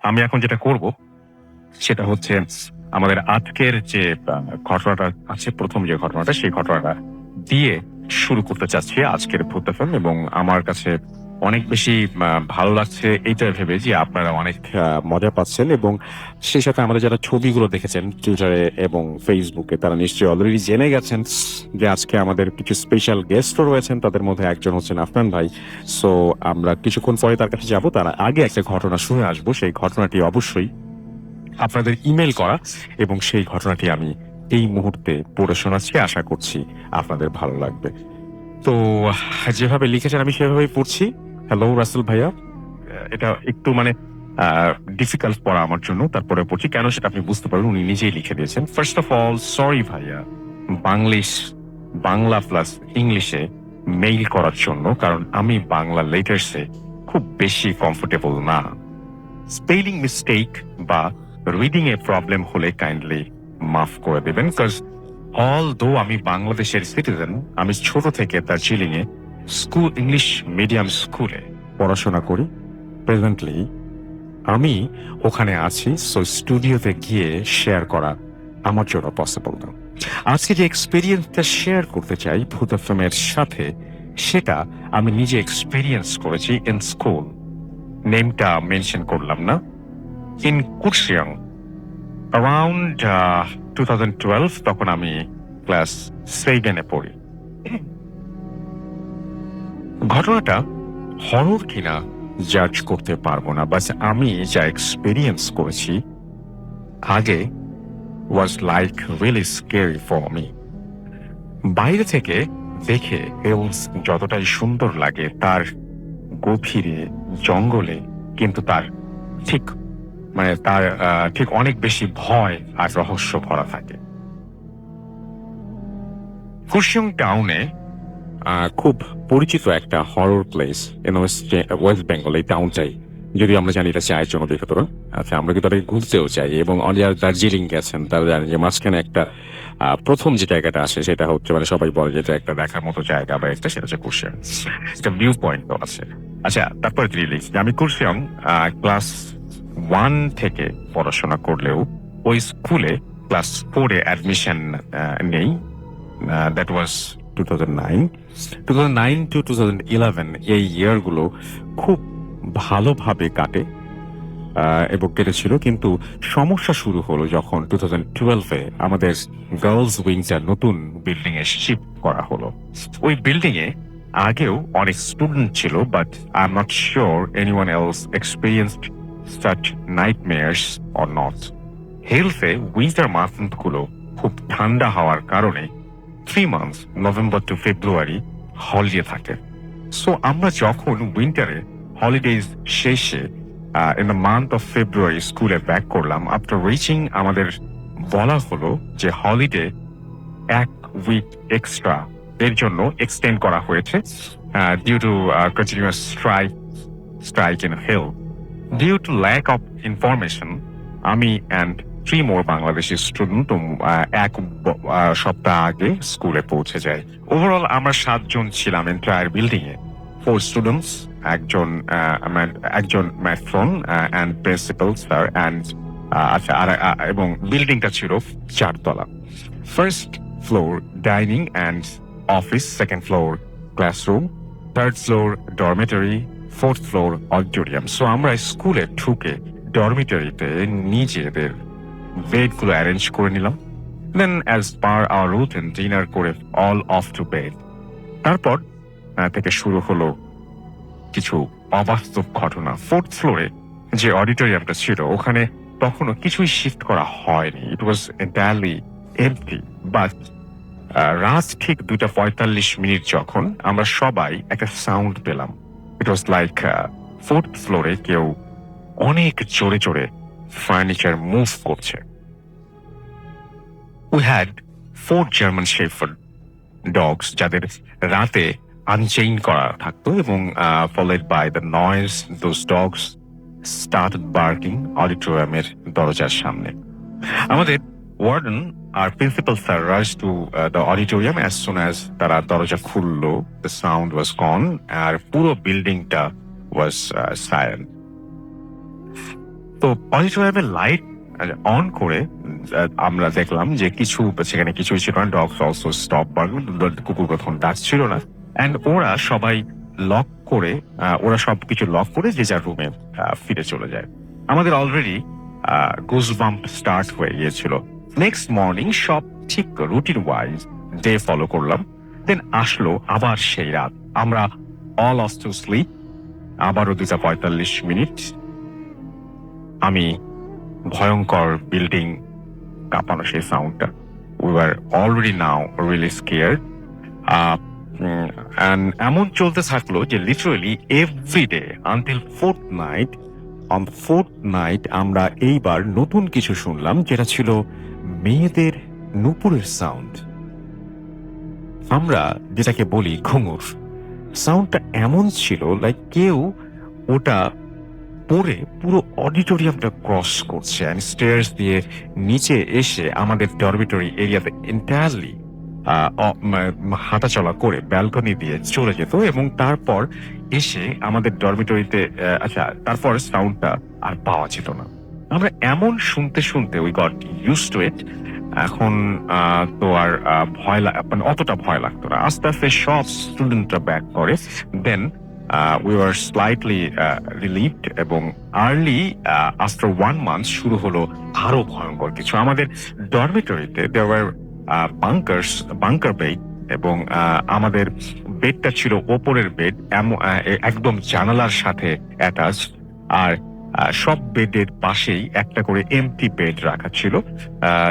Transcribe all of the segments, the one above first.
আমি এখন যেটা করব সেটা হচ্ছে আমাদের আজকের যে ঘটনাটা আছে, প্রথম যে ঘটনাটা, সেই ঘটনাটা দিয়ে শুরু করতে চাচ্ছি আজকের ভূত এফএম। এবং আমার কাছে অনেক বেশি ভালো লাগছে এইটা ভেবে যে আপনারা অনেক মজা পাচ্ছেন, এবং সেই সাথে আমাদের যারা ছবিগুলো দেখেছেন টুইটারে এবং ফেসবুকে, তারা নিশ্চয়ই অলরেডি জেনে গেছেন যে আজকে আমাদের কিছু স্পেশাল গেস্টও রয়েছেন। তাদের মধ্যে একজন হচ্ছেন আফনান ভাই। সো আমরা কিছুক্ষণ পরে তার কাছে যাব, তার আগে একটা ঘটনা শুনে আসবো। সেই ঘটনাটি অবশ্যই আপনাদের ইমেল করা, এবং সেই ঘটনাটি আমি এই মুহূর্তে পড়ে শোনাচ্ছি। আশা করছি আপনাদের ভালো লাগবে। তো যেভাবে লিখেছেন আমি সেভাবেই পড়ছি। হ্যালো রাসেল ভাইয়া, এটা একটু ডিফিকাল্ট পড়া আমার জন্য, তারপরে পড়ছি কেন সেটা আপনি বুঝতে পারবেন। উনি নিজেই লিখে দিয়েছেন। ফার্স্ট অফ অল সরি ভাইয়া, বাংলা প্লাস ইংলিশে মেইল করার জন্য, কারণ আমি বাংলা লেটার্সে খুব বেশি কমফোর্টেবল না। স্পেলিং মিস্টেক বা রিডিং এ প্রবলেম হলে কাইন্ডলি মাফ করে দেবেন। কজ অলদো আমি বাংলাদেশের সিটিজেন, আমি ছোট থেকে দার্জিলিং এ ইংলিশ মিডিয়াম স্কুলে পড়াশোনা করি। প্রেজেন্টলি আমি ওখানে আছি, সো স্টুডিওতে গিয়ে শেয়ার করা আমার জন্য পসিবল না। আজকে যে এক্সপিরিয়েন্সটা শেয়ার করতে চাই ভূত এফএমের সাথে, সেটা আমি নিজে এক্সপিরিয়েন্স করেছি ইন স্কুল। নেমটা মেনশন করলাম না। ইন কুর্সিয়াং অ্যারাউন্ড 2012, তখন আমি ক্লাস 7 এ পড়ি। ঘটনাটা হরর কিনা জাজ করতে পারবো না, বাস আমি যা এক্সপিরিয়েন্স করেছি আগে was like really scary for me. বাইরে থেকে দেখে হিলস যতটাই সুন্দর লাগে, তার গভীরে জঙ্গলে কিন্তু তার ঠিক ঠিক অনেক বেশি ভয় আর রহস্য ভরা থাকে। কুর্সিয়াং টাউনে খুব পরিচিত একটা horror place in West Bengal, এই টাউনটাই। যদি আমরা জানি এটা চায়ের জন্য বিখ্যাত। আচ্ছা, আমরা কিন্তু তাদেরকে ঘুরতেও চাই, এবং যারা দার্জিলিং গেছেন তারা জানেন যে মাঝখানে একটা প্রথম যে জায়গাটা আসে সেটা হচ্ছে, সবাই বলে যেটা একটা দেখার মতো জায়গা বা একটা, সেটা হচ্ছে কুর্সিয়াং। একটা ভিউ পয়েন্ট আছে। আচ্ছা, তারপরে আমি কুর্সিয়াং ক্লাস 1 থেকে পড়াশোনা করলেও ওই স্কুলে ক্লাস 4 এ অ্যাডমিশন নেই। দ্যাট ওয়াজ 2009 to 2011, এই ইয়ারগুলো খুব ভালোভাবে কাটে এবং কেটেছিল। কিন্তু সমস্যা শুরু হলো যখন 2012-এ আমাদের গার্লস উইংটা নতুন বিল্ডিং এ শিফট করা হলো। ওই বিল্ডিং এ আগেও অনেক স্টুডেন্ট ছিল, but I am not sure anyone else experienced such nightmares or not. হিলসে উইন্টার মান্থগুলো খুব ঠান্ডা হওয়ার কারণে 3 months, November to February, holiday থাকে। সো আমরা যখন উইন্টারে হলিডেজ শেষে in the month of February স্কুলে ব্যাক করলাম, আফটার রিচিং আমাদের বলা হলো যে হলিডে 1 উইক এক্সট্রা এর জন্য এক্সটেন্ড করা হয়েছে due to continuous strike in hill. Due to lack of information, আমি অ্যান্ড 3 more বাংলাদেশি স্টুডেন্ট এক সপ্তাহ আগে স্কুলে পৌঁছে যায়। ওভারঅল আমরা 7 জন ছিলাম এন্টায়ার বিল্ডিং এ। 4 স্টুডেন্টস, একজন matron and principal sir and এবং বিল্ডিংটা ছিল 4 তলা। First floor dining and office, second floor classroom, third floor dormitory, fourth floor auditorium. So আমরা স্কুলে ঢুকে ডরমিটরিতে নিজেদের বেডগুলো অ্যারেঞ্জ করে নিলাম। Then as per our routine dinner করে অল অফ টু বেড। তারপর থেকে শুরু হলো কিছু অবাস্তব ঘটনা। ফোর্থ ফ্লোরে যে অডিটোরিয়ামটা ছিল ওখানে তখনও কিছুই শিফট করা হয়নি। ইট ওয়াজ এন্টায়ারলি এমপ্টি। বাট রাত ঠিক 2:45 যখন আমরা সবাই একটা সাউন্ড পেলাম, ইট ওয়াজ লাইক ফোর্থ ফ্লোরে কেউ অনেক জোরে জোরে ফার্নিচার মুভ করছে। We had 4 German shepherd dogs, যাদের রাতে আনচেইন করা থাকতো, এবং followed by the noise those dogs started barking অডিটোরিয়ামের দরজার সামনে। আমাদের ওয়ার্ডেন আর principal sir rush to the auditorium as soon as তারা দরজা খুললো। দ্য সাউন্ড ওয়াজ গন, আর পুরো বিল্ডিংটা ওয়াজ সাইলেন্ট। তো অডিটোরিয়ামের লাইট অন করে আমরা দেখলাম যে সেখানে কিছুই ছিল না। ডগস অলসো স্টপ, কুকুর তখন ডাকছিল না। অ্যান্ড ওরা সবকিছু লক করে যে যার রুমে ফিরে চলে যায়। আমাদের অলরেডি গুজবাম্প স্টার্ট হয়ে গিয়েছিল। নেক্সট মর্নিং সব ঠিক রুটিন ওয়াইজ ডে ফলো করলাম। দেন আসলো আবার সেই রাত। আমরা অল অস টু স্লিপ। আবারও 2:45 আমি ভয়ঙ্কর বিল্ডিং কাঁপানো সেই সাউন্ডটা। We were already now really scared. এমন চলতে থাকলো যে literally everyday until fourth night আমরা এইবার নতুন কিছু শুনলাম, যেটা ছিল মেয়েদের নুপুরের সাউন্ড। আমরা যেটাকে বলি ঘুঙুর। সাউন্ডটা এমন ছিল লাইক কেউ ওটা পরে পুরো অডিটোরিয়ামটা ক্রস করছে অ্যান্ড স্টেয়ার্স দিয়ে নিচে এসে আমাদের ডরমিটরি এরিয়াতে এন্টায়ারলি হাঁটাচলা করে ব্যালকনি দিয়ে চলে যেত এবং তারপর এসে আমাদের ডরমিটরিতে তারপর সাউন্ডটা আর পাওয়া যেত না। আমরা এমন শুনতে শুনতে উই গট ইউজড টু ইট। এখন তো আর অতটা ভয় লাগতো না। আস্তে আস্তে সব স্টুডেন্টরা ব্যাক করে। দেন we were slightly relieved এবং আর্লি আফটার 1 month শুরু হলো আরো ভয়ঙ্কর কিছু। আমাদের ডরমিটরিতে there were বাংকার বেড এবং আমাদের বেডটা ছিল ওপরের বেড, একদম জানালার সাথে অ্যাটাচ। আর সব বেডের পাশেই একটা করে এমটি বেড রাখা ছিল,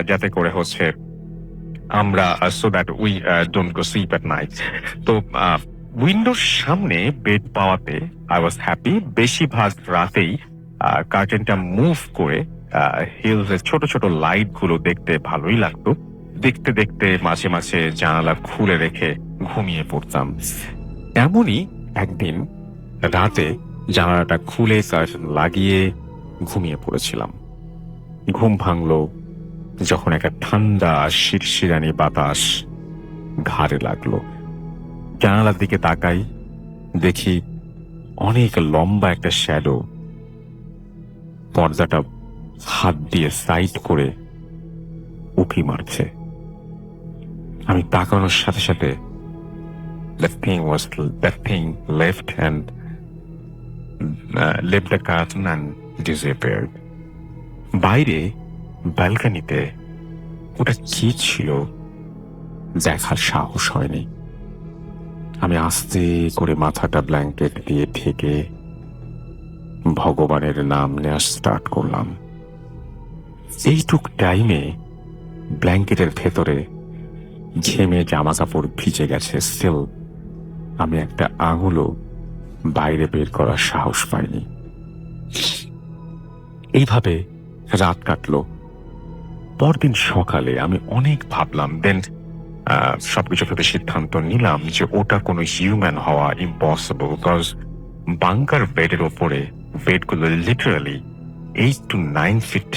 যাতে করে হচ্ছে আমরা so that we don't go sleep at night. তো উইন্ডোর সামনে বেড পাওয়াতে আই ওয়াজ হ্যাপি। বেশিরভাগ রাতেই কার্টেনটা মুভ করে হিলসের ছোট ছোট লাইট গুলো দেখতে ভালোই লাগতো। দেখতে দেখতে মাঝে মাঝে জানালা খুলে রেখে ঘুমিয়ে পড়তাম। এমনই একদিন রাতে জানালাটা খুলে কার্টেন লাগিয়ে ঘুমিয়ে পড়েছিলাম। ঘুম ভাঙলো যখন একটা ঠান্ডা শিরশিরানি বাতাস ঘাড়ে লাগলো। জানালার দিকে তাকাই, দেখি অনেক লম্বা একটা শ্যাডো পর্দাটা হাত দিয়ে সাইড করে উঁকি মারছে। আমি তাকানোর সাথে সাথে that thing left the curtain and disappeared. বাইরে ব্যালকনিতে ওটা কি ছিল দেখার সাহস হয়নি। আমি আস্তে করে মাথাটা ব্ল্যাঙ্কেট দিয়ে ঢেকে ভগবানের নাম নেওয়া স্টার্ট করলাম। এইটুক টাইমে ব্ল্যাঙ্কেটের ভেতরে ঘেমে জামা কাপড় ভিজে গেছে। স্টিল আমি একটা আঙুলও বাইরে বের করার সাহস পাইনি। এইভাবে রাত কাটলো। পরদিন সকালে আমি অনেক ভাবলাম। দেন সবকিছু থেকে সিদ্ধান্ত নিলাম যে ওটা কোনো হিউম্যান হওয়া ইম্পসিবল, বিকজ বাংকার বেডের ওপরে বেডগুলো লিটারালি 8 to 9 ফিট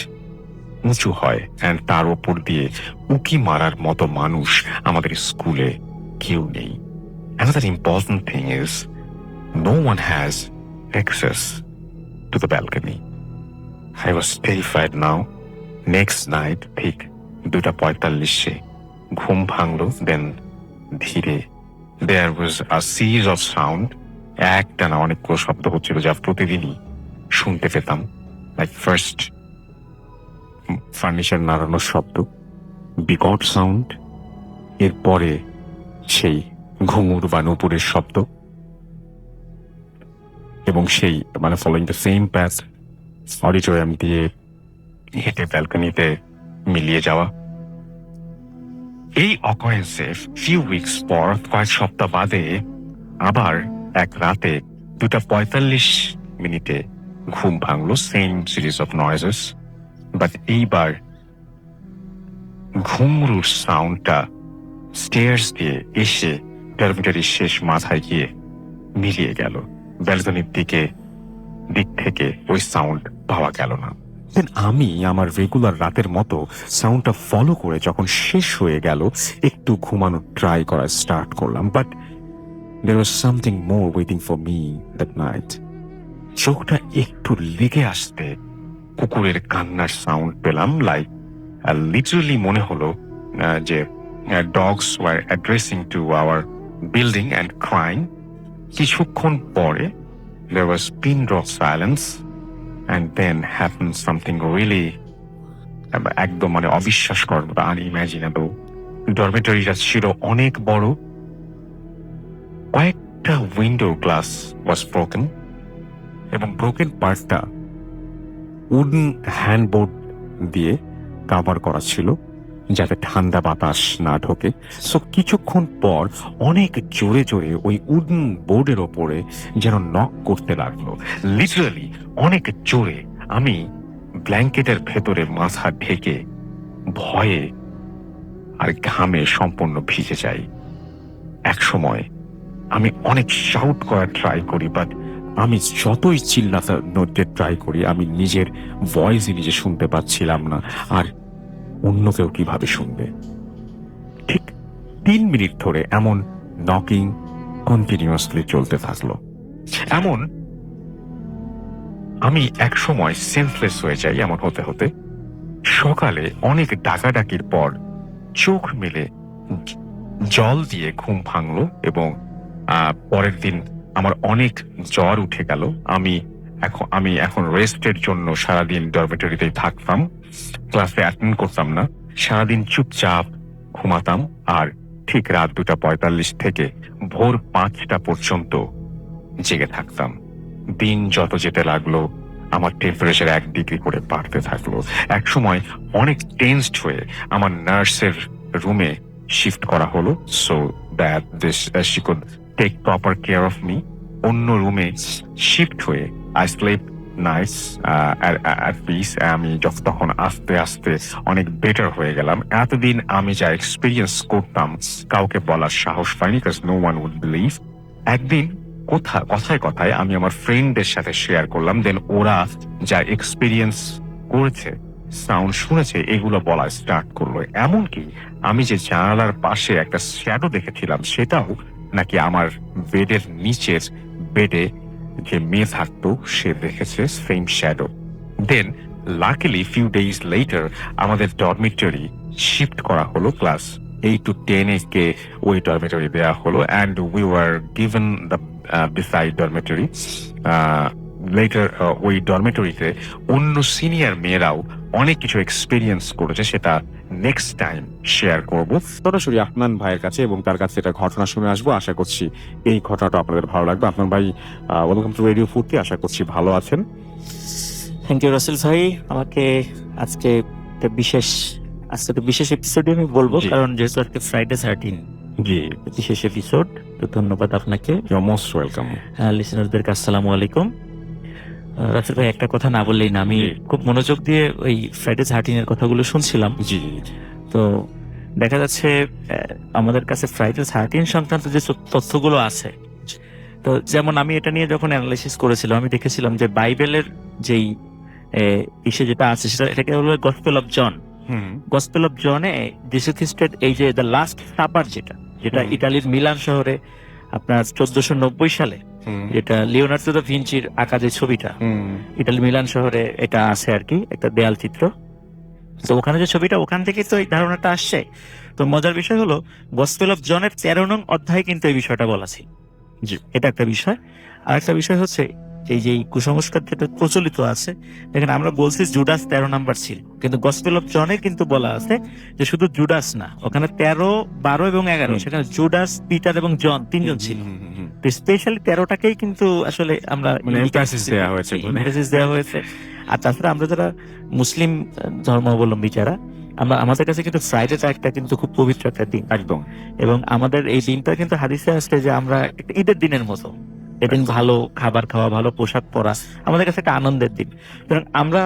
উঁচু হয়, অ্যান্ড তার ওপর দিয়ে উকি মারার মতো মানুষ আমাদের স্কুলে কেউ নেই। Another important thing is no one has access to the balcony. I was terrified now. Next night ঠিক 2:45 ঘুম ভাঙলো। দেন ধীরে there was a series of sound, একটা না অনেকগুলো শব্দ হচ্ছিল যা প্রতিদিনই শুনতে পেতাম। লাইক ফার্স্ট ফার্নিচার নাড়ানোর শব্দ, বিকট সাউন্ড, এরপরে সেই ঘুঙুর বা নুপুরের শব্দ, এবং সেই following the same path auditorium দিয়ে হেঁটে ব্যালকনিতে মিলিয়ে যাওয়া। এই অকারেন্সে ফিউ উইকস পর, কয়েক সপ্তাহ বাদে আবার এক রাতে 2:45 ঘুম ভাঙলো। Same series of noises, but এইবার ঘুঙরুর সাউন্ডটা স্টেয়ার্স দিয়ে এসে ডরমিটরির শেষ মাথায় গিয়ে মিলিয়ে গেল। ব্যালকনির দিক থেকে ওই সাউন্ড পাওয়া গেল না। দেন আমি আমার রেগুলার রাতের মতো সাউন্ডটা ফলো করে যখন শেষ হয়ে গেল, একটু ঘুমানোর ট্রাই করা স্টার্ট করলাম। But there was something more waiting for me that night. চোখটা একটু লেগে আসতে কুকুরের কান্নার সাউন্ড পেলাম, লাইক লিটারালি মনে হলো যে dogs war addressing to our building and crying. কিছুক্ষণ পরে there was pin drop silence and then happened something really একদম মানে অবিশ্বাস করার মতো, আনইম্যাজিনেবল। ডরমেটরিটা ছিল অনেক বড়, কয়েকটা উইন্ডো গ্লাস ওয়াজ ব্রোকেন এবং ব্রোকেন পার্টটা উডেন হ্যান্ডবোর্ড দিয়ে কাভার করা ছিল যাতে ঠান্ডা বাতাস না ঢোকে। সো কিছুক্ষণ পর অনেক জোরে জোরে ওই উডেন বোর্ডের ওপরে যেন নক করতে লাগলো, লিটারালি অনেক জোরে। আমি ব্ল্যাঙ্কেটের ভেতরে মাথা ঢেকে ভয়ে আর ঘামে সম্পূর্ণ ভিজে যাই। এক সময় আমি অনেক শাউট করার ট্রাই করি, বাট আমি যতই চিল্লাতে ট্রাই করি আমি নিজের ভয়েসই নিজে শুনতে পাচ্ছিলাম না, আর অন্য কেউ কিভাবে শুনবে। ঠিক 3 মিনিট ধরে এমন নকিং কন্টিনিউয়াসলি চলতে থাকলো। এমন আমি এক সময় সেন্সলেস হয়ে যাই। এমন হতে হতে সকালে অনেক ডাকাডাকির পর চোখ মেলে জল দিয়ে ঘুম ভাঙলো এবং পরের দিন আমার অনেক জ্বর উঠে গেল। আমি এখন রেস্টের জন্য সারাদিন ডরমেটরিতেই থাকতাম, ক্লাসে অ্যাটেন্ড করতাম না, সারাদিন চুপচাপ ঘুমাতাম, আর ঠিক রাত 2:45 থেকে ভোর 5টা পর্যন্ত জেগে থাকতাম। দিন যত যেতে লাগলো আমার টেম্পারেচার 1 ডিগ্রি করে বাড়তে থাকলো। এক সময় অনেক টেন্সড হয়ে আমার নার্সের রুমে শিফট করা হলো, so that she could take proper care of me. অন্য রুমে শিফট হয়ে I sleep nice at peace. আমি তখন আস্তে আস্তে অনেক বেটার হয়ে গেলাম। এতদিন আমি যা এক্সপিরিয়েন্স করতাম কাউকে বলার সাহস পাইনি, because no one would believe. একদিন কথায় কথায় আমি আমার ফ্রেন্ডদের সাথে শেয়ার করলাম, দেন ওরা যা এক্সপিরিয়েন্স করেছে, সাউন্ড শুনেছে, এগুলো বলা স্টার্ট করলো। এমনকি আমি যে জানালার পাশে একটা শ্যাডো দেখেছিলাম সেটাও নাকি আমার বেডের নিচের বেডে যে মেয়ে থাকতো সে দেখেছে সেম শ্যাডো। দেন লাকিলি ফিউ ডেজ লেটার আমাদের ডরমিটরি শিফট করা হলো, ক্লাস 8 to 10 কে ওই ডরমিটরি দেওয়া হলো, and we were given the beside dormitory. Later ওই ডরমেটরিতে অন্য সিনিয়র মেয়েরাও অনেক কিছু এক্সপিরিয়েন্স করেছে, সেটা নেক্সট টাইম শেয়ার করব সরাসরি আফনান ভাইয়ের কাছে এবং তার কাছে এটা ঘটনা শুনে আসবো। আশা করছি এই ঘটনাটা আপনাদের ভালো লাগবে। আফনান ভাই, ওয়েলকাম টু রেডিও ফুর্তি। আশা করছি ভালো আছেন। থ্যাংক ইউ রাসেল ভাই, আমাকে আজকে একটা বিশেষ এপিসোডে আমি বলবো, কারণ যেহেতু আজকে ফ্রাইডে 13 জি বিশেষ এপিসোড, তো ধন্যবাদ আপনাকে। You are most welcome. লিসেনারদেরকে আসসালামু আলাইকুম। রাসেল ভাই, একটা কথা না বললেই না, আমি খুব মনোযোগ দিয়ে ওই ফ্রাইডে 13 এর কথাগুলো শুনছিলাম। জি, তো দেখা যাচ্ছে আমাদের কাছে ফ্রাইডে 13 সংক্রান্ত যে তথ্যগুলো আছে, তো যেমন আমি এটা নিয়ে যখন অ্যানালাইসিস করেছিলাম, আমি দেখেছিলাম যে বাইবেলের যেই ইসে যেটা আছে সেটা এটাকে হলো gospel of John. Gospel of জনে যিশু খ্রিস্টের এই যে দ্য লাস্ট সাপার, যেটা ইটালির মিলান শহরে আপনার 1490 সালে, যেটা লিওনার্দো দা ভিঞ্চির আঁকা যে ছবিটা, ইটালি মিলান শহরে এটা আছে আর কি, একটা দেয়াল চিত্র। তো ওখানে যে ছবিটা, ওখান থেকে তো এই ধারণাটা আসছে। তো মজার বিষয় হলো গসপেল অফ জনের 13 নং অধ্যায়ে কিন্তু এই বিষয়টা বলা ছিল। এটা একটা বিষয়। আর একটা বিষয় হচ্ছে এই যে কুসংস্কার যেটা প্রচলিত আছে, এখানে আমরা বলছি জুডাস 13 নাম্বার ছিল, কিন্তু গসপেল অফ জনে কিন্তু বলা আছে যে শুধু জুডাস না, ওখানে 13, 12 এবং 11 সেখানে জুডাস, পিটার এবং জন 3 জন ছিল। স্পেশালি 13টাকেই কিন্তু আসলে আমরা এমফাসিস দেওয়া হয়েছে। আর তাছাড়া আমরা যারা মুসলিম ধর্মাবলম্বী যারা, আমাদের কাছে কিন্তু ফ্রাইডেটা একটা কিন্তু খুব পবিত্র একটা দিন একদম, এবং আমাদের এই দিনটা কিন্তু হাদিসে আসছে যে আমরা ঈদের দিনের মতো, এদিন ভালো খাবার খাওয়া, ভালো পোশাক পরা আমাদের কাছে একটা আনন্দের দিন। সুতরাং আমরা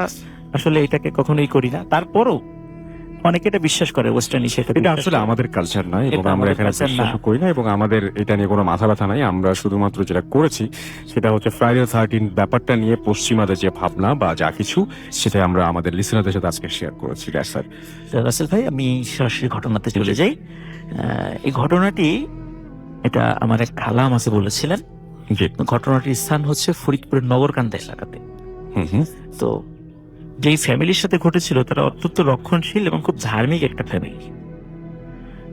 আসলে এটাকে কখনোই করি না, তারপরও অনেকে এটা বিশ্বাস করে, ওয়েস্টার্ন এটা আসলে আমাদের কালচার নয় এবং আমরা এখানে বিশ্বাস করি না, এবং আমাদের এটা নিয়ে কোনো মাথা ব্যথা নাই। আমরা শুধুমাত্র যেটা করেছি সেটা হচ্ছে ফ্রাইডে 13 ব্যাপারটা নিয়ে পশ্চিমাদের যে ভাবনা বা যা কিছু, সেটা আমরা আমাদের লিসেনারদের সাথে আজকে শেয়ার করেছি। রাসেল ভাই, আমি সরাসরি ঘটনাতে চলে যাই। এই ঘটনাটি এটা আমার এক খালা আমাকে বলেছিলেন। ঘটনাটির স্থান হচ্ছে ফরিদপুরের নগরকান্দা এলাকাতে। তো যেই ফ্যামিলির সাথে ঘটেছিল তারা অত্যন্ত রক্ষণশীল এবং খুব ধার্মিক একটা ফ্যামিলি।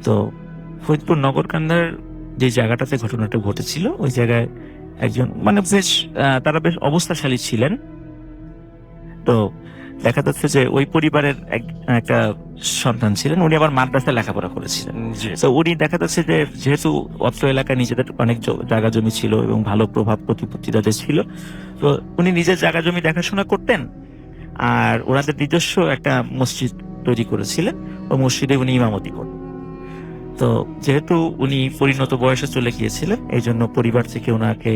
তো ফরিদপুর নগরকান্দার যে জায়গাটাতে ঘটনাটা ঘটেছিল ওই জায়গায় একজন মানে বেশ তারা বেশ অবস্থাশালী ছিলেন। তো দেখা যাচ্ছে যে ওই পরিবারের একটা সন্তান ছিলেন, উনি আবার মাদ্রাসায় লেখাপড়া করেছিলেন। জি। তো উনি দেখা যাচ্ছে যে যেহেতু অত্র এলাকায় নিজেদের অনেক জায়গা জমি ছিল এবং ভালো প্রভাব প্রতিপত্তি তাদের ছিল, তো উনি নিজের জায়গা জমি দেখাশোনা করতেন আর ওনাদের নিজস্ব একটা মসজিদ তৈরি করেছিলেন, ওই মসজিদে উনি ইমামতি করতেন। তো যেহেতু উনি পরিণত বয়সে চলে গিয়েছিলেন এই জন্য পরিবার থেকে ওনাকে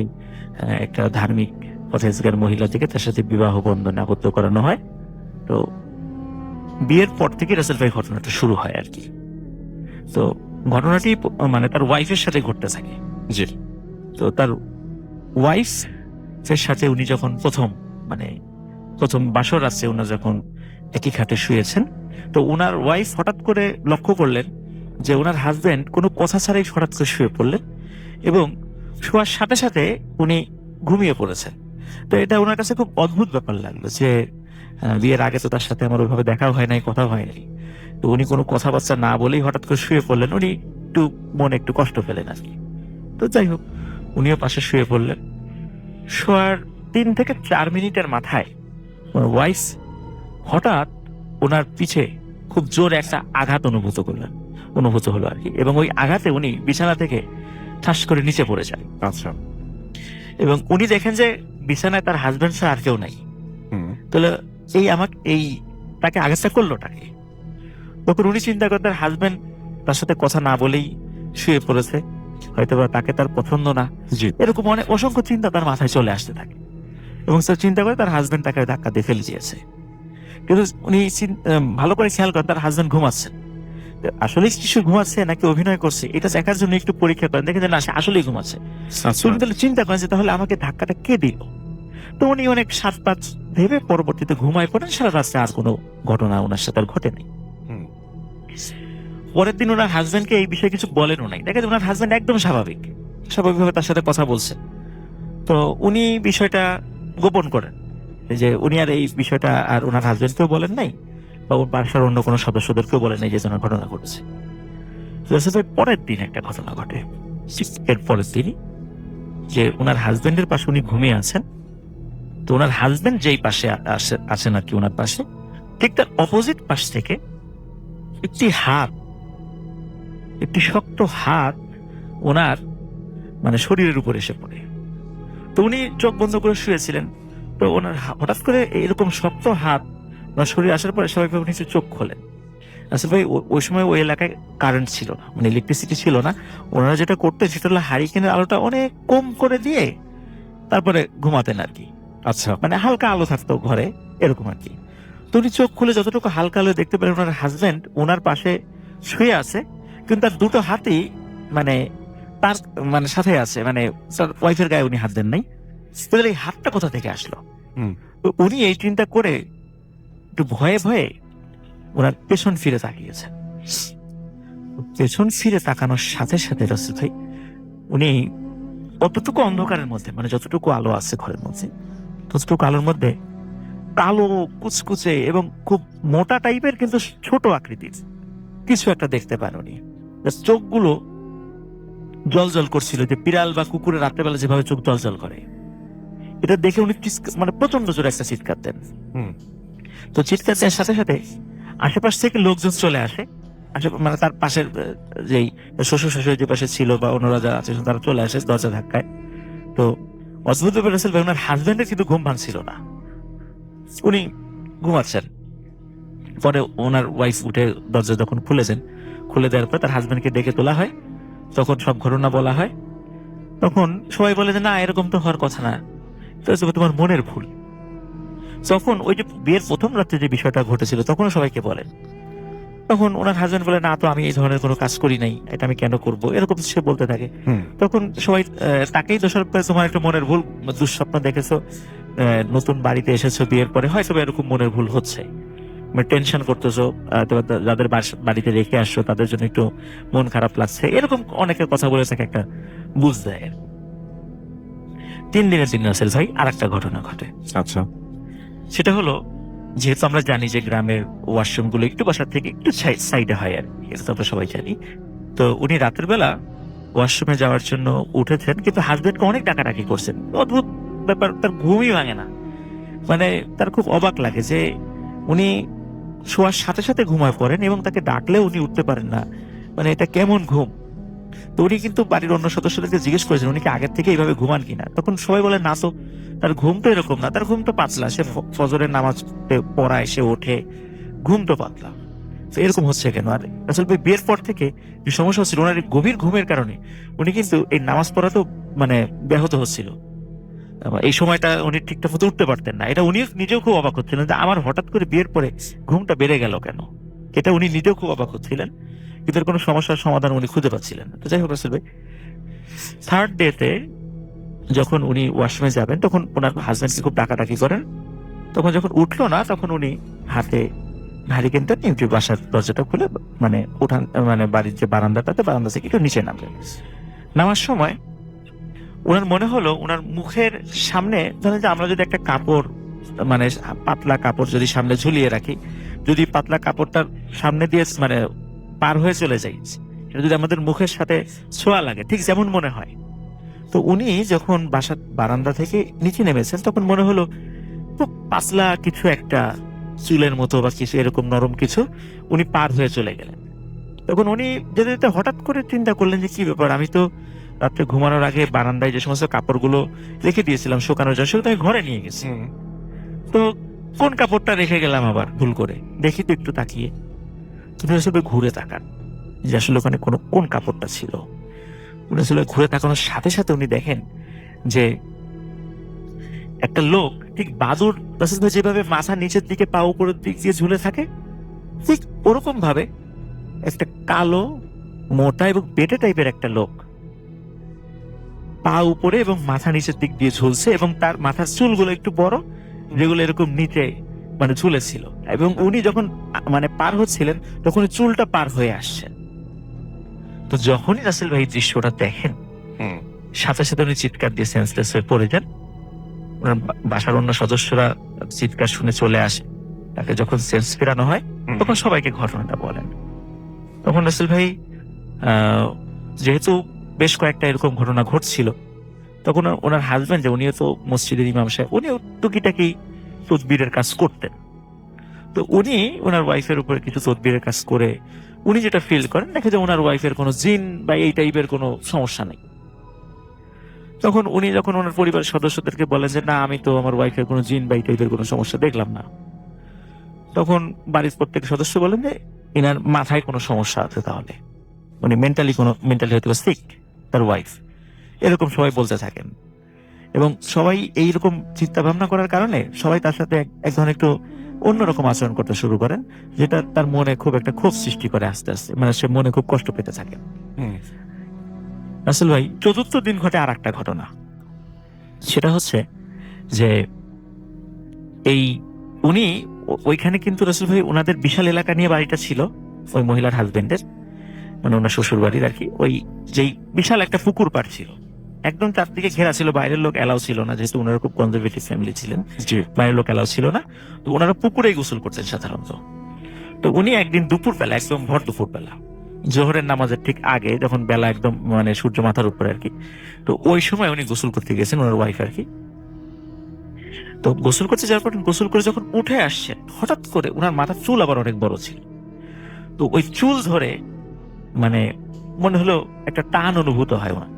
একটা ধার্মিক পথেজগার মহিলা থেকে তার সাথে বিবাহ বন্ধনে আবদ্ধ করানো হয়। তো বিয়ের পর থেকে রাসেল ভাই ঘটনাটা শুরু হয় আর কি। তো ঘটনাটি মানে তার ওয়াইফের সাথে ঘটতে থাকে। জি। তো তার ওয়াইফ এর সাথে উনি যখন প্রথম বাসর রাত্রে ওনার যখন একই খাটে শুয়েছেন, তো ওনার ওয়াইফ হঠাৎ করে লক্ষ্য করলেন যে ওনার হাজবেন্ড কোনো কথা ছাড়াই হঠাৎ করে শুয়ে পড়লেন এবং শোয়ার সাথে সাথে উনি ঘুমিয়ে পড়েছেন। তো এটা ওনার কাছে খুব অদ্ভুত ব্যাপার লাগলো যে বিয়ের আগে তো তার সাথে আমার ওইভাবে দেখাও হয় নাই, কথাও হয় নাই, তো উনি কোনো কথাবার্তা না বলেই হঠাৎ করে শুয়ে পড়লেন। উনি মনে একটু কষ্ট পেলেন আর কি। তো যাই হোক, উনিও পাশে শুয়ে পড়লেন। শোয়ার 3 থেকে 4 মিনিটের মাথায় ওয়াইফ হঠাৎ ওনার পিছে খুব জোরে একটা আঘাত অনুভূত হলো আর কি, এবং ওই আঘাতে উনি বিছানা থেকে ঠাস করে নিচে পড়ে যায়। আচ্ছা। এবং উনি দেখেন যে বিছানায় তার হাজবেন্ড ছাড়া আর কেউ নাই। তাহলে তাকে আঘাতটা করলোটাকে। তখন উনি চিন্তা করেন তার হাজবেন্ড তার সাথে কথা না বলেই শুয়ে পড়েছে, হয়তোবা তাকে তার পছন্দ না, জি। এরকম অনেক অসংখ্য চিন্তা তার মাথায় চলে আসতে থাকে এবং সে চিন্তা করে তার হাজবেন্ড তাকে ধাক্কা দিয়ে ফেলে দিয়েছে। কিন্তু উনি ভালো করে খেয়াল করেন তার হাজবেন্ড ঘুমাচ্ছেন। আসলে শিশু ঘুমাচ্ছে নাকি অভিনয় করছে এটা দেখার জন্য একটু পরীক্ষা করেন, দেখেন যে না সে আসলেই ঘুমাচ্ছে। উনি তাহলে চিন্তা করেন যে তাহলে আমাকে ধাক্কাটা কে দিল। তো উনি অনেক 7-5 ভেবে পরবর্তীতে ঘুমায় পড়েন। সারা রাস্তায় আর কোনো ঘটনা ওনার সাথে আর ঘটেনি। পরের দিন ওনার হাজবেন্ডকে এই বিষয়ে কিছু বলেনও নাই। দেখেন ওনার হাজবেন্ড একদম স্বাভাবিকভাবে তার সাথে কথা বলছেন। তো উনি বিষয়টা গোপন করেন যে উনি আর এই বিষয়টা আর ওনার হাজবেন্ডকেও বলেন নাই বা ওর বাসার অন্য কোনো সদস্যদেরকেও বলেন নাই যে জন্য ঘটনা ঘটেছে। পরের দিন একটা ঘটনা ঘটে। এর পরের দিনই যে ওনার হাজবেন্ডের পাশে উনি ঘুমিয়ে আছেন। তো ওনার হাজবেন্ড যেই পাশে আছেন আর কি ওনার পাশে, ঠিক তার অপোজিট পাশ থেকে একটি শক্ত হাত ওনার শরীরের উপর এসে পড়ে। তো উনি চোখ বন্ধ করে শুয়েছিলেন। তো ওনার হঠাৎ করে এরকম শক্ত হাত ওনার শরীরে আসার পরে স্বাভাবিকভাবে নিচে চোখ খোলেন। আসলে ভাই ওই সময় ওই এলাকায় কারেন্ট ছিল না, ইলেকট্রিসিটি ছিল না। ওনারা যেটা করতেন সেটা হলো হারিকেনের আলোটা অনেক কম করে দিয়ে তারপরে ঘুমাতেন আর কি। আচ্ছা। হালকা আলো থাকতো ঘরে, এরকম আর কি। তো উনি চোখ খুলে যতটুকু হালকা আলো দেখতে পেলেন ওনার হাজবেন্ড ওনার পাশে শুয়ে আছে, কিন্তু তার দুটো হাতই তার সাথে আছে, ওয়াইফের গায়ে উনি হাত দেন নাই। এই হাতটা কোথা থেকে আসলো? উনি এই চিন্তা করে একটু ভয়ে ভয়ে ওনার পেছন ফিরে তাকিয়েছেন। পেছন ফিরে তাকানোর সাথে সাথে রাসেল ভাই উনি অতটুকু অন্ধকারের মধ্যে যতটুকু আলো আছে ঘরের মধ্যে, ততটুকু আলোর মধ্যে কালো কুচকুচে এবং খুব মোটা টাইপের কিন্তু ছোট আকৃতির কিছু একটা দেখতে পান উনি। চোখগুলো জল জল করছিল, যে বিড়াল বা কুকুরের রাত্রেবেলা যেভাবে চোখ জল জল করে, এটা দেখে উনি প্রচন্ড জোরে একটা চিৎকার দেন। তো চিৎকার দেওয়ার সাথে সাথে আশেপাশ থেকে লোকজন চলে আসে। তার পাশের যেই শ্বশুর শাশুড়ি যে পাশে ছিল বা অন্যরা যারা আছে তারা চলে আসে দরজা ধাক্কায়। তো অদ্ভুত ব্যাপার রাসেল ভাই ওনার হাজবেন্ডের কিন্তু ঘুম ভাঙছিল না, উনি ঘুমাচ্ছেন। পরে ওনার ওয়াইফ উঠে দরজা যখন খুলে দেওয়ার পর তার হাজবেন্ডকে ডেকে তোলা হয়। তখন সব ঘটনা বলা হয়। তখন সবাই বলে যে না এরকম তো হওয়ার কথা না, তোমার মনের ভুল। যখন ওই যে বিয়ের প্রথম রাত্রে যে বিষয়টা ঘটেছিল তখন সবাইকে বলেন, তখন ওনার হাজবেন্ড বলে না তো আমি এই ধরনের কোনো কাজ করি নাই, এটা আমি কেন করব, এরকম সে বলতে থাকে। তখন সবাই তাকেই দোষারোপ করে, তোমার একটা মনের ভুল, দুঃস্বপ্ন দেখেছো, নতুন বাড়িতে এসেছো বিয়ের পরে, হয়তো এরকম মনের ভুল হচ্ছে, টেনশন করতেছো, যাদের বাড়িতে রেখে আসছো তাদের জন্য একটু মন খারাপ লাগছে, এরকম অনেকের কথা বলে থাকে, একটা বুঝ দেয়। 3 দিনের দিন রাসেল ভাই আর একটা ঘটনা ঘটে। আচ্ছা। সেটা হলো যেহেতু আমরা জানি যে গ্রামের ওয়াশরুম গুলো একটু বাসার থেকে একটু সাইডে হয় আর কি, এটা তো আমরা সবাই জানি। তো উনি রাতের বেলা ওয়াশরুমে যাওয়ার জন্য উঠেছেন, কিন্তু হাজবেন্ডকে অনেক ডাকাডাকি করছেন। অদ্ভুত ব্যাপার, তার ঘুমই ভাঙে না। মানে তার খুব অবাক লাগে যে উনি শোয়ার সাথে সাথে ঘুমায় পড়েন এবং তাকে ডাকলেও উনি উঠতে পারেন না। মানে এটা কেমন ঘুম? তো উনি কিন্তু বাড়ির অন্য সদস্যদেরকে জিজ্ঞেস করেছেন উনি কি আগের থেকে এইভাবে ঘুমান কিনা। তখন সবাই বলে না, তো তার ঘুম তো এরকম না, তার ঘুম তো পাতলা, সে ফজরের নামাজ পড়ায়, সে ওঠে, ঘুম তো পাতলা। তো এরকম হচ্ছে কেন? আর আসলে বিয়ের পর থেকে যে সমস্যা হচ্ছিল ওনার এই গভীর ঘুমের কারণে উনি কিন্তু এই নামাজ পড়াতেও মানে ব্যাহত হচ্ছিল। এই সময়টা উনি ঠিকঠাক মতো উঠতে পারতেন না। এটা উনি নিজেও খুব অবাক হচ্ছিলেন যে আমার হঠাৎ করে বিয়ের পরে ঘুমটা বেড়ে গেল কেন। এটা উনি নিজেও খুব অবাক হচ্ছিলেন, কিন্তু এর কোনো সমস্যার সমাধান উনি খুঁজে পাচ্ছিলেন না। তো যাই হোক রাসেল ভাই, থার্ড ডেতে যখন উনি ওয়াশরুমে যাবেন তখন ওনার হাজবেন্ডকে খুব ডাকাডাকি করেন। তখন যখন উঠলো না তখন উনি হাতে হারিকেনটা নিয়ে বাসার দরজাটা খুলে মানে উঠান মানে বাড়ির যে বারান্দাটাতে, বারান্দা থেকে একটু নিচে নামলেন। নামার সময় ওনার মনে হলো ওনার মুখের সামনে, ধরেন যে আমরা যদি একটা কাপড় মানে পাতলা কাপড় যদি সামনে ঝুলিয়ে রাখি, যদি পাতলা কাপড়টার সামনে দিয়ে মানে পার হয়ে চলে যাই, এটা যদি আমাদের মুখের সাথে ছোঁয়া লাগে, ঠিক যেমন মনে হয়। তো উনি যখন বাসার বারান্দা থেকে নিচে নেমেছেন তখন মনে হলো খুব পাতলা কিছু একটা চুলের মতো বা কিছু এরকম নরম কিছু উনি পার হয়ে চলে গেলেন। তখন উনি যেতে যেতে হঠাৎ করে চিন্তা করলেন যে কি ব্যাপার, আমি তো রাত্রে ঘুমানোর আগে বারান্দায় যে সমস্ত কাপড়গুলো রেখে দিয়েছিলাম শুকানোর জন্য সেগুলো আমি ঘরে নিয়ে গেছি। তো কোন কাপড়টা রেখে গেলাম আবার ভুল করে, দেখি তো একটু তাকিয়ে। তুমি আসলে ঘুরে তাকান যে আসলে ওখানে কোন কাপড়টা ছিল। উনি আসলে ঘুরে তাকানোর সাথে সাথে উনি দেখেন যে একটা লোক ঠিক বাদুর যেভাবে মাথা নিচের দিকে পা উপরের দিক দিয়ে ঝুলে থাকে, ঠিক ওরকম ভাবে একটা কালো মোটা এবং বেটে টাইপের একটা লোক পা উপরে এবং মাথা নিচের দিক দিয়ে ঝুলছে, এবং তার মাথার চুলগুলো একটু বড়, যেগুলো এরকম নিচে মানে ঝুলেছিল। এবং উনি যখন মানে পার হচ্ছিলেন তখন চুলটা পার হয়ে আসছে। তো যখনই রাসেল ভাই দৃশ্যটা দেখেন সাথে সাথে উনি চিৎকার দিয়ে সেন্সলেস হয়ে পড়ে যান। ওনার বাসার অন্য সদস্যরা চিৎকার শুনে চলে আসে। তাকে যখন সেন্স ফেরানো হয় তখন সবাইকে ঘটনাটা বলেন। তখন রাসেল ভাই যেহেতু বেশ কয়েকটা এরকম ঘটনা ঘটছিল, তখন ওনার হাজবেন্ড, যে উনিও তো মসজিদের ইমাম সাহেব, উনিও টুকিটাকি তদবিরের কাজ করতেন। তো উনি ওনার ওয়াইফের উপরে কিছু তদবিরের কাজ করে উনি যেটা ফিল করেন, দেখে যে ওনার ওয়াইফের কোনো জিন বা এই টাইপের কোনো সমস্যা নেই। তখন উনি যখন ওনার পরিবারের সদস্যদেরকে বলেন যে না, আমি তো আমার ওয়াইফের কোনো জিন বা এই টাইপের কোনো সমস্যা দেখলাম না, তখন বাড়ির প্রত্যেক সদস্য বলেন যে এনার মাথায় কোনো সমস্যা আছে, তাহলে উনি মেন্টালি হয়তো সিক, তার ওয়াইফ, এরকম সবাই বলতে থাকেন। এবং সবাই এইরকম চিন্তা ভাবনা করার কারণে সবাই তার সাথে এক ধরনের একটু অন্যরকম আচরণ করতে শুরু করেন, যেটা তার মনে খুব একটা ক্ষোভ সৃষ্টি করে আস্তে আস্তে, মানে সে মনে খুব কষ্ট পেতে থাকে। রাসেল ভাই, চতুর্থ দিন ঘটে আর একটা ঘটনা। সেটা হচ্ছে যে এই উনি ওইখানে কিন্তু রাসেল ভাই ওনাদের বিশাল এলাকা নিয়ে বাড়িটা ছিল, ওই মহিলার হাজবেন্ডের, মানে ওনার শ্বশুর বাড়ির আর কি। ওই যেই বিশাল একটা পুকুর পাড় ছিল, একদম চারদিকে ঘেরা ছিল, বাইরের লোক এলাও ছিল না, যেহেতু ওনারা খুব কনজারভেটিভ ফ্যামিলি ছিলেন, বাইরের লোক এলাও ছিল না। তো ওনারা পুকুরেই গোসল করতেন সাধারণত। তো উনি একদিন দুপুর বেলা, একদম ভর দুপুর বেলা, জোহরের নামাজের ঠিক আগে, যখন বেলা একদম মানে সূর্য মাথার উপরে আর কি, তো ওই সময় উনি গোসল করতে গেছেন, ওনার ওয়াইফ আর কি। তো গোসল করতে যাওয়ার পর গোসল করে যখন উঠে আসছেন, হঠাৎ করে ওনার মাথার চুল আবার অনেক বড় ছিল। তো ওই চুল ধরে মানে মনে হলো একটা টান অনুভূত হয় ওনার।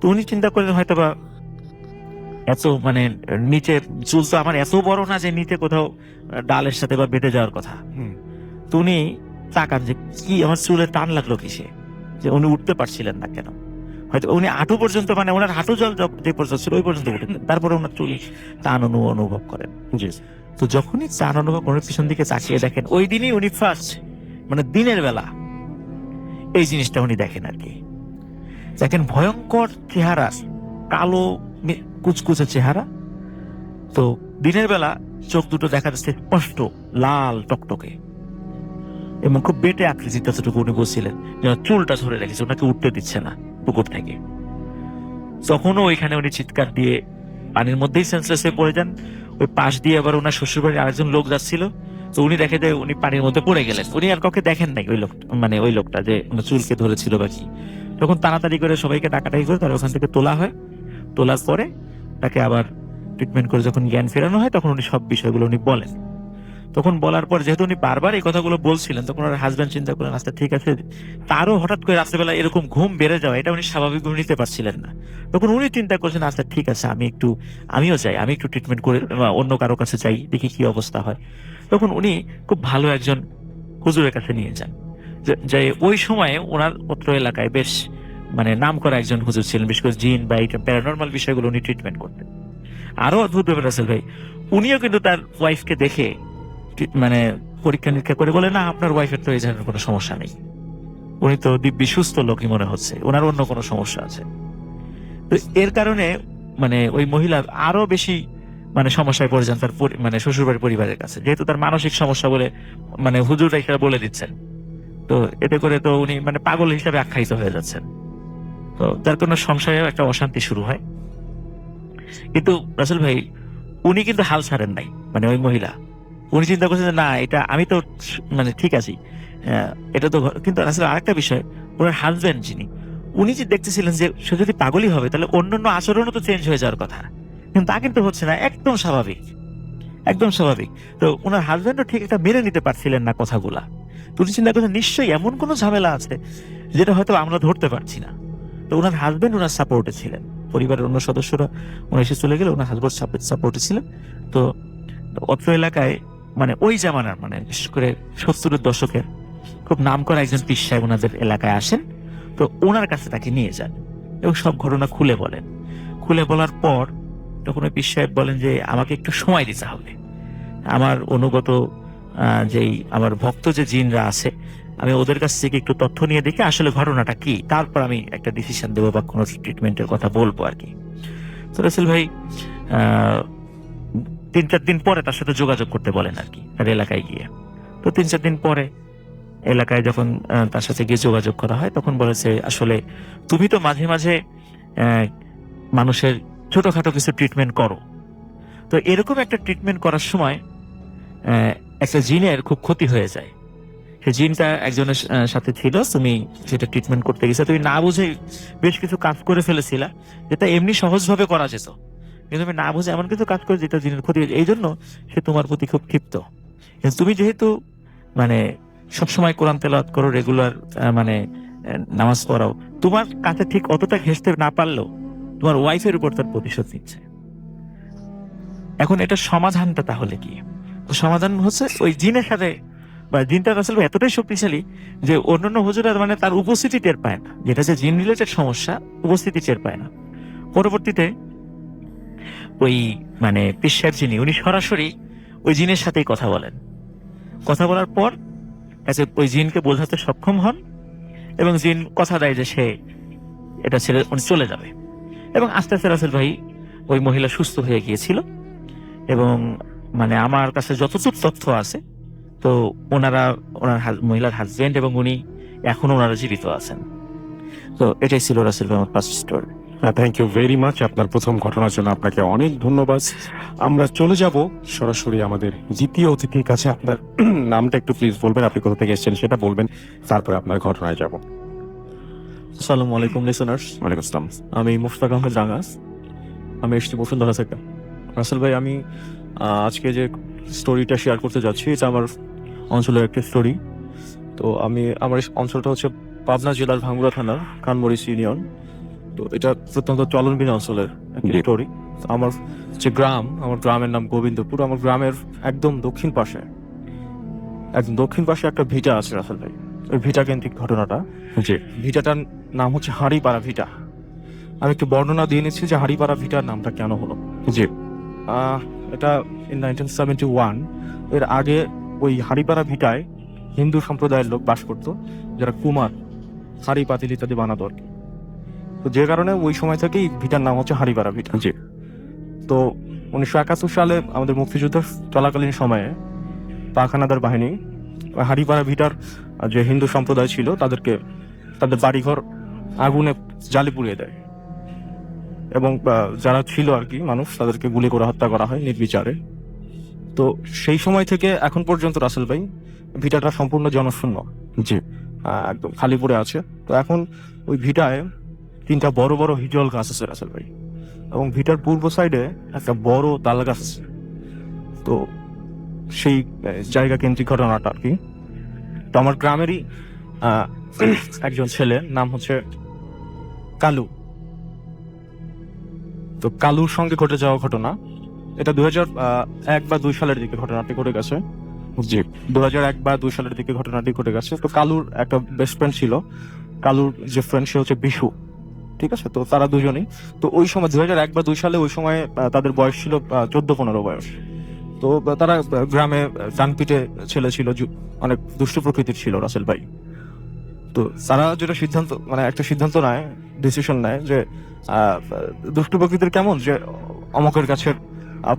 তো উনি চিন্তা করলেন হয়তো বা এত মানে নিচে চুল তো আমার এত বড় না যে নিচে কোথাও ডালের সাথে বা বেঁধে যাওয়ার কথা। তো উনি তাকান যে কি আমার চুলে টান লাগলো কিসে, যে উনি উঠতে পারছিলেন না কেন। হয়তো উনি হাঁটু পর্যন্ত, মানে ওনার হাঁটু জল যে পর্যন্ত ছিল ওই পর্যন্ত উঠেন, তারপরে ওনার চুল টান অনুভব করেন। তো যখনই টান অনুভব করেন, পিছন দিকে তাকিয়ে দেখেন ওই দিনই উনি ফার্স্ট মানে দিনের বেলা এই জিনিসটা উনি দেখেন আর কি। দেখেন ভয়ঙ্কর চেহারা, কালো কুচকুচে চেহারা। তো দিনের বেলা চোখ দুটো দেখা যাচ্ছে স্পষ্ট লাল টকটকে, এবং খুব বেটে আকৃতি, যতটুকু উনি বলছিলেন চুলটা ধরে রেখেছে, ওনাকে উঠতে দিচ্ছে না পুকুর থেকে। তখনও ওইখানে উনি চিৎকার দিয়ে পানির মধ্যেই সেন্সলেস হয়ে পড়ে যান। ওই পাশ দিয়ে আবার ওনার শ্বশুরবাড়ির আরেকজন লোক যাচ্ছিল, তো উনি দেখে যে উনি পানির মধ্যে পড়ে গেলেন। উনি আর কাউকে দেখেন নাই, ওই লোকটা মানে ওই লোকটা যে ওনার চুলকে ধরেছিল বা কি। তখন তাড়াতাড়ি করে সবাইকে ডাকাডাকি করে তার ওখান থেকে তোলা হয়। তোলার পরে তাকে আবার ট্রিটমেন্ট করে যখন জ্ঞান ফেরানো হয়, তখন উনি সব বিষয়গুলো উনি বলেন। তখন বলার পর যেহেতু উনি বারবার এই কথাগুলো বলছিলেন, তখন ওনার হাজবেন্ড চিন্তা করলেন আচ্ছা ঠিক আছে। তারও হঠাৎ করে রাত্রেবেলা এরকম ঘুম বেড়ে যাওয়া, এটা উনি স্বাভাবিক নিতে পারছিলেন না। তখন উনি চিন্তা করছেন আচ্ছা ঠিক আছে, আমিও যাই, আমি একটু ট্রিটমেন্ট করে অন্য কারো কাছে যাই, দেখি কি অবস্থা হয়। তখন উনি খুব ভালো একজন হুজুরের কাছে নিয়ে যান, যে ওই সময়ে ওনার অত্র এলাকায় বেশ মানে নাম করা একজন হুজুর ছিলেন, বিশেষ করে জিন বা এটা প্যারানর্মাল বিষয়গুলো উনি ট্রিটমেন্ট করতেন। আরো অদ্ভুত ব্যাপার রাসেল ভাই, উনিও কিন্তু তার ওয়াইফকে দেখে মানে পরীক্ষা নিরীক্ষা করে বলে না আপনার ওয়াইফের তো এই ধরনের কোনো সমস্যা নেই, উনি তো দিব্যি সুস্থ লোকই মনে হচ্ছে, ওনার অন্য কোনো সমস্যা আছে। তো এর কারণে মানে ওই মহিলা আরো বেশি মানে সমস্যায় পড়ে যান তার মানে শ্বশুরবাড়ির পরিবারের কাছে, যেহেতু তার মানসিক সমস্যা বলে মানে হুজুররা এটা বলে দিচ্ছেন। তো এতে করে তো উনি মানে পাগল হিসাবে আখ্যায়িত হয়ে যাচ্ছেন। তো তার কোনো সংসারে একটা অশান্তি শুরু হয়। কিন্তু রাসেল ভাই উনি কিন্তু হাল ছাড়েন নাই, মানে ওই মহিলা উনি চিন্তা করছেন যে না এটা আমি তো মানে ঠিক আছি, এটা তো কিন্তু আসলে আরেকটা বিষয়, ওনার হাজবেন্ড যিনি, উনি যে দেখতেছিলেন যে সে যদি পাগলই হবে তাহলে অন্যান্য আচরণও তো চেঞ্জ হয়ে যাওয়ার কথা, কিন্তু তা কিন্তু হচ্ছে না, একদম স্বাভাবিক, একদম স্বাভাবিক। তো ওনার হাজবেন্ডও ঠিক একটা মেনে নিতে পারছিলেন না কথাগুলা। তো উনি চিন্তা করছেন নিশ্চয়ই এমন কোনো ঝামেলা আছে যেটা হয়তো আমরা ধরতে পারছি না। তো ওনার হাজবেন্ড ওনার সাপোর্টে ছিলেন, পরিবারের অন্য সদস্যরা ওনার এসে চলে গেলে ওনার হাজবেন্ড সাপোর্টে ছিলেন। তো অত্র এলাকায় মানে ওই জামানার মানে বিশেষ করে 70-এর দশকের খুব নাম করা একজন পীর সাহেব ওনাদের এলাকায় আসেন। তো ওনার কাছে তাকে নিয়ে যান এবং সব ঘটনা খুলে বলেন। খুলে বলার পর তখন ওই পীর সাহেব বলেন যে আমাকে একটু সময় দিতে হবে, আমার অনুগত যেই আমার ভক্ত যে জিনরা আছে, আমি ওদের কাছ থেকে একটু তথ্য নিয়ে দেখি আসলে ঘটনাটা কি, তারপর আমি একটা ডিসিশন দেবো বা কোনো ট্রিটমেন্টের কথা বলবো আর কি। তো রাসেল ভাই 3-4 দিন পরে তার সাথে যোগাযোগ করতে বলেন আর কি, তার এলাকায় গিয়ে। তো 3-4 দিন পরে এলাকায় যখন তার সাথে গিয়ে যোগাযোগ করা হয়, তখন বলেছে আসলে তুমি তো মাঝে মাঝে আহ, মানুষের ছোটখাটো কিছু ট্রিটমেন্ট করো, তো এরকম একটা ট্রিটমেন্ট করার সময় একটা জিনের খুব ক্ষতি হয়ে যায়। সে জিনটা একজনের সাথে ছিল, তুমি যেটা ট্রিটমেন্ট করতে গেছে তুমি না বুঝে বেশ কিছু কাজ করে ফেলেছিলা, যেটা এমনি সহজভাবে করা যেত, কিন্তু তুমি না বুঝে এমন কিছু কাজ করে যেটা জিনের ক্ষতি হয়েছে, এই জন্য সে তোমার প্রতি খুব ক্ষিপ্ত। কিন্তু তুমি যেহেতু মানে সবসময় কোরআন তেলাওয়াত করো, রেগুলার মানে নামাজ পড়াও, তোমার কাছে ঠিক অতটা ঘেঁষতে না পারলেও তোমার ওয়াইফের উপর তার প্রতিশোধ নিচ্ছে। এখন এটা সমাধানটা তাহলে কি? তো সমাধান হচ্ছে ওই জিনের সাথে বা জিনটা আসলে এতটাই শক্তিশালী যে অন্যান্য হুজুরা মানে তার উপস্থিতি টের পায় না, যেটা যে জিন রিলেটেড সমস্যা, উপস্থিতি টের পায় না। পরবর্তীতে ওই মানে পীর সাহেব যিনি, উনি সরাসরি ওই জিনের সাথেই কথা বলেন। কথা বলার পর ওই জিনকে বোঝাতে সক্ষম হন এবং জিন কথা দেয় যে সে এটা ছেড়ে উনি চলে যাবে। এবং আস্তে আস্তে রাসেল ভাই ওই মহিলা সুস্থ হয়ে গিয়েছিল। এবং মানে আমার কাছে যতটুকু তথ্য আছে, তো ওনার মহিলার হাজবেন্ড এবং উনি এখন ওনারা জীবিত আছেন। তো এটাই ছিল রাসেল ভাই আমার first story. Thank you very much আপনার প্রথম ঘটনার জন্য, আপনাকে অনেক ধন্যবাদ। আমরা চলে যাব সরাসরি আমাদের দ্বিতীয় অতিথির কাছে। আপনার নামটা একটু প্লিজ বলবেন, আপনি কোথা থেকে এসেছেন সেটা বলবেন, তারপরে আপনার ঘটনায় যাব। আসসালামু আলাইকুম লিসেনার্স, ওয়ালাইকুম আসসালাম। আমি মুশতাক আহমেদ জাঙ্গাস, আমি এসেছি বসুন্ধরা থেকে। রাসেল ভাই, আমি আজকে যে স্টোরিটা শেয়ার করতে যাচ্ছি এটা আমার অঞ্চলের একটা স্টোরি। তো আমার অঞ্চলটা হচ্ছে পাবনা জেলার ভাঙ্গুড়া থানার কানমরিচ ইউনিয়ন। তো এটা প্রত্যন্ত চলনবিল অঞ্চলের একটা জি। স্টোরি। আমার যে আমার গ্রামের নাম গোবিন্দপুর। আমার গ্রামের একদম দক্ষিণ পাশে একটা ভিটা আছে রাসেল ভাই। ওই ভিটা কেন্দ্রিক ঘটনাটা। জি ভিটাটার নাম হচ্ছে হাড়িপাড়া ভিটা। আমি একটু বর্ণনা দিয়ে নিচ্ছি যে হাড়িপাড়া ভিটার নামটা কেন হলো। জি এটা ইন 1971 এর আগে ওই হাড়িপাড়া ভিটায় হিন্দু সম্প্রদায়ের লোক বাস করতো, যারা কুমার হাড়ি পাতিল ইত্যাদি বানাতো আর কি। তো যে কারণে ওই সময় থেকেই ভিটার নাম হচ্ছে হাড়িপাড়া ভিটা। জি তো 1971 সালে আমাদের মুক্তিযুদ্ধ চলাকালীন সময়ে পাক হানাদার বাহিনী ওই হাড়িপাড়া ভিটার যে হিন্দু সম্প্রদায় ছিল তাদের বাড়িঘর আগুনে জ্বালে পুড়িয়ে দেয়। এবং যারা ছিল আর কি মানুষ, তাদেরকে গুলি করে হত্যা করা হয় নির্বিচারে। তো সেই সময় থেকে এখন পর্যন্ত রাসেল ভাই ভিটাটা সম্পূর্ণ জনশূন্য, জি। একদম খালি পড়ে আছে। তো এখন ওই ভিটায় 3টা বড় বড় হিজল গাছ আছে রাসেল ভাই, এবং ভিটার পূর্ব সাইডে একটা বড় তাল গাছ আছে। তো সেই জায়গা কেন্দ্রিক ঘটনাটা আর কি। তো আমার গ্রামেরই একজন ছেলে, নাম হচ্ছে কালু। তো কালুর সঙ্গে ঘটে যাওয়া ঘটনা, এটা 2001 বা 2 সালের দিকে ঘটনাটি ঘটে গেছে। জি। 2001 বা 2 সালের দিকে ঘটনাটি ঘটে গেছে। তো কালুর একটা বেস্ট ফ্রেন্ড ছিল, কালুর যে ফ্রেন্ড সে হচ্ছে বিশু, ঠিক আছে। তো তারা দুজনেই, তো ওই সময় 2001 বা 2 সালে ওই সময় তাদের বয়স ছিল 14-15 বয়স। তো তারা গ্রামে ডানপিটে ছেলে ছিল, অনেক দুষ্ট প্রকৃতির ছিল রাসেল ভাই। তো তারা যেটা সিদ্ধান্ত, মানে একটা সিদ্ধান্ত নেয়, ডিসিশন নেয় যে দুষ্ট প্রকৃতির কেমন, যে অমকের গাছের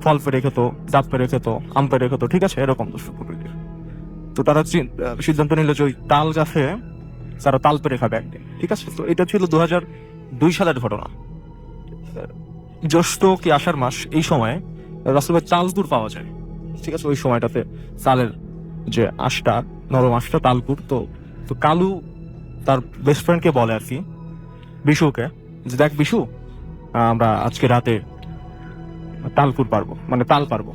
ফল পেরে খেত, ডাব পেরে খেত, আম পেরে খেত, ঠিক আছে, এরকম দুষ্ট প্রকৃতির। তো তারা সিদ্ধান্ত নিল যে ওই তাল গাছে তারা তাল পেরে খাবে একদিন, ঠিক আছে। তো এটা ছিল 2002 সালের ঘটনা। জ্যৈষ্ঠ কি আষাঢ় মাস, এই সময় রাসেল ভাই তালকুর পাওয়া যায়, ঠিক আছে। ওই সময়টাতে তালের যে আঁশটা, নরম আঁশটা, তালকুর। তো তো কালু তার বেস্ট ফ্রেন্ডকে বলে আর কি, বিশুকে, যে দেখ বিশু, আমরা আজকে রাতে তালকুর পারবো, মানে তাল পারবো।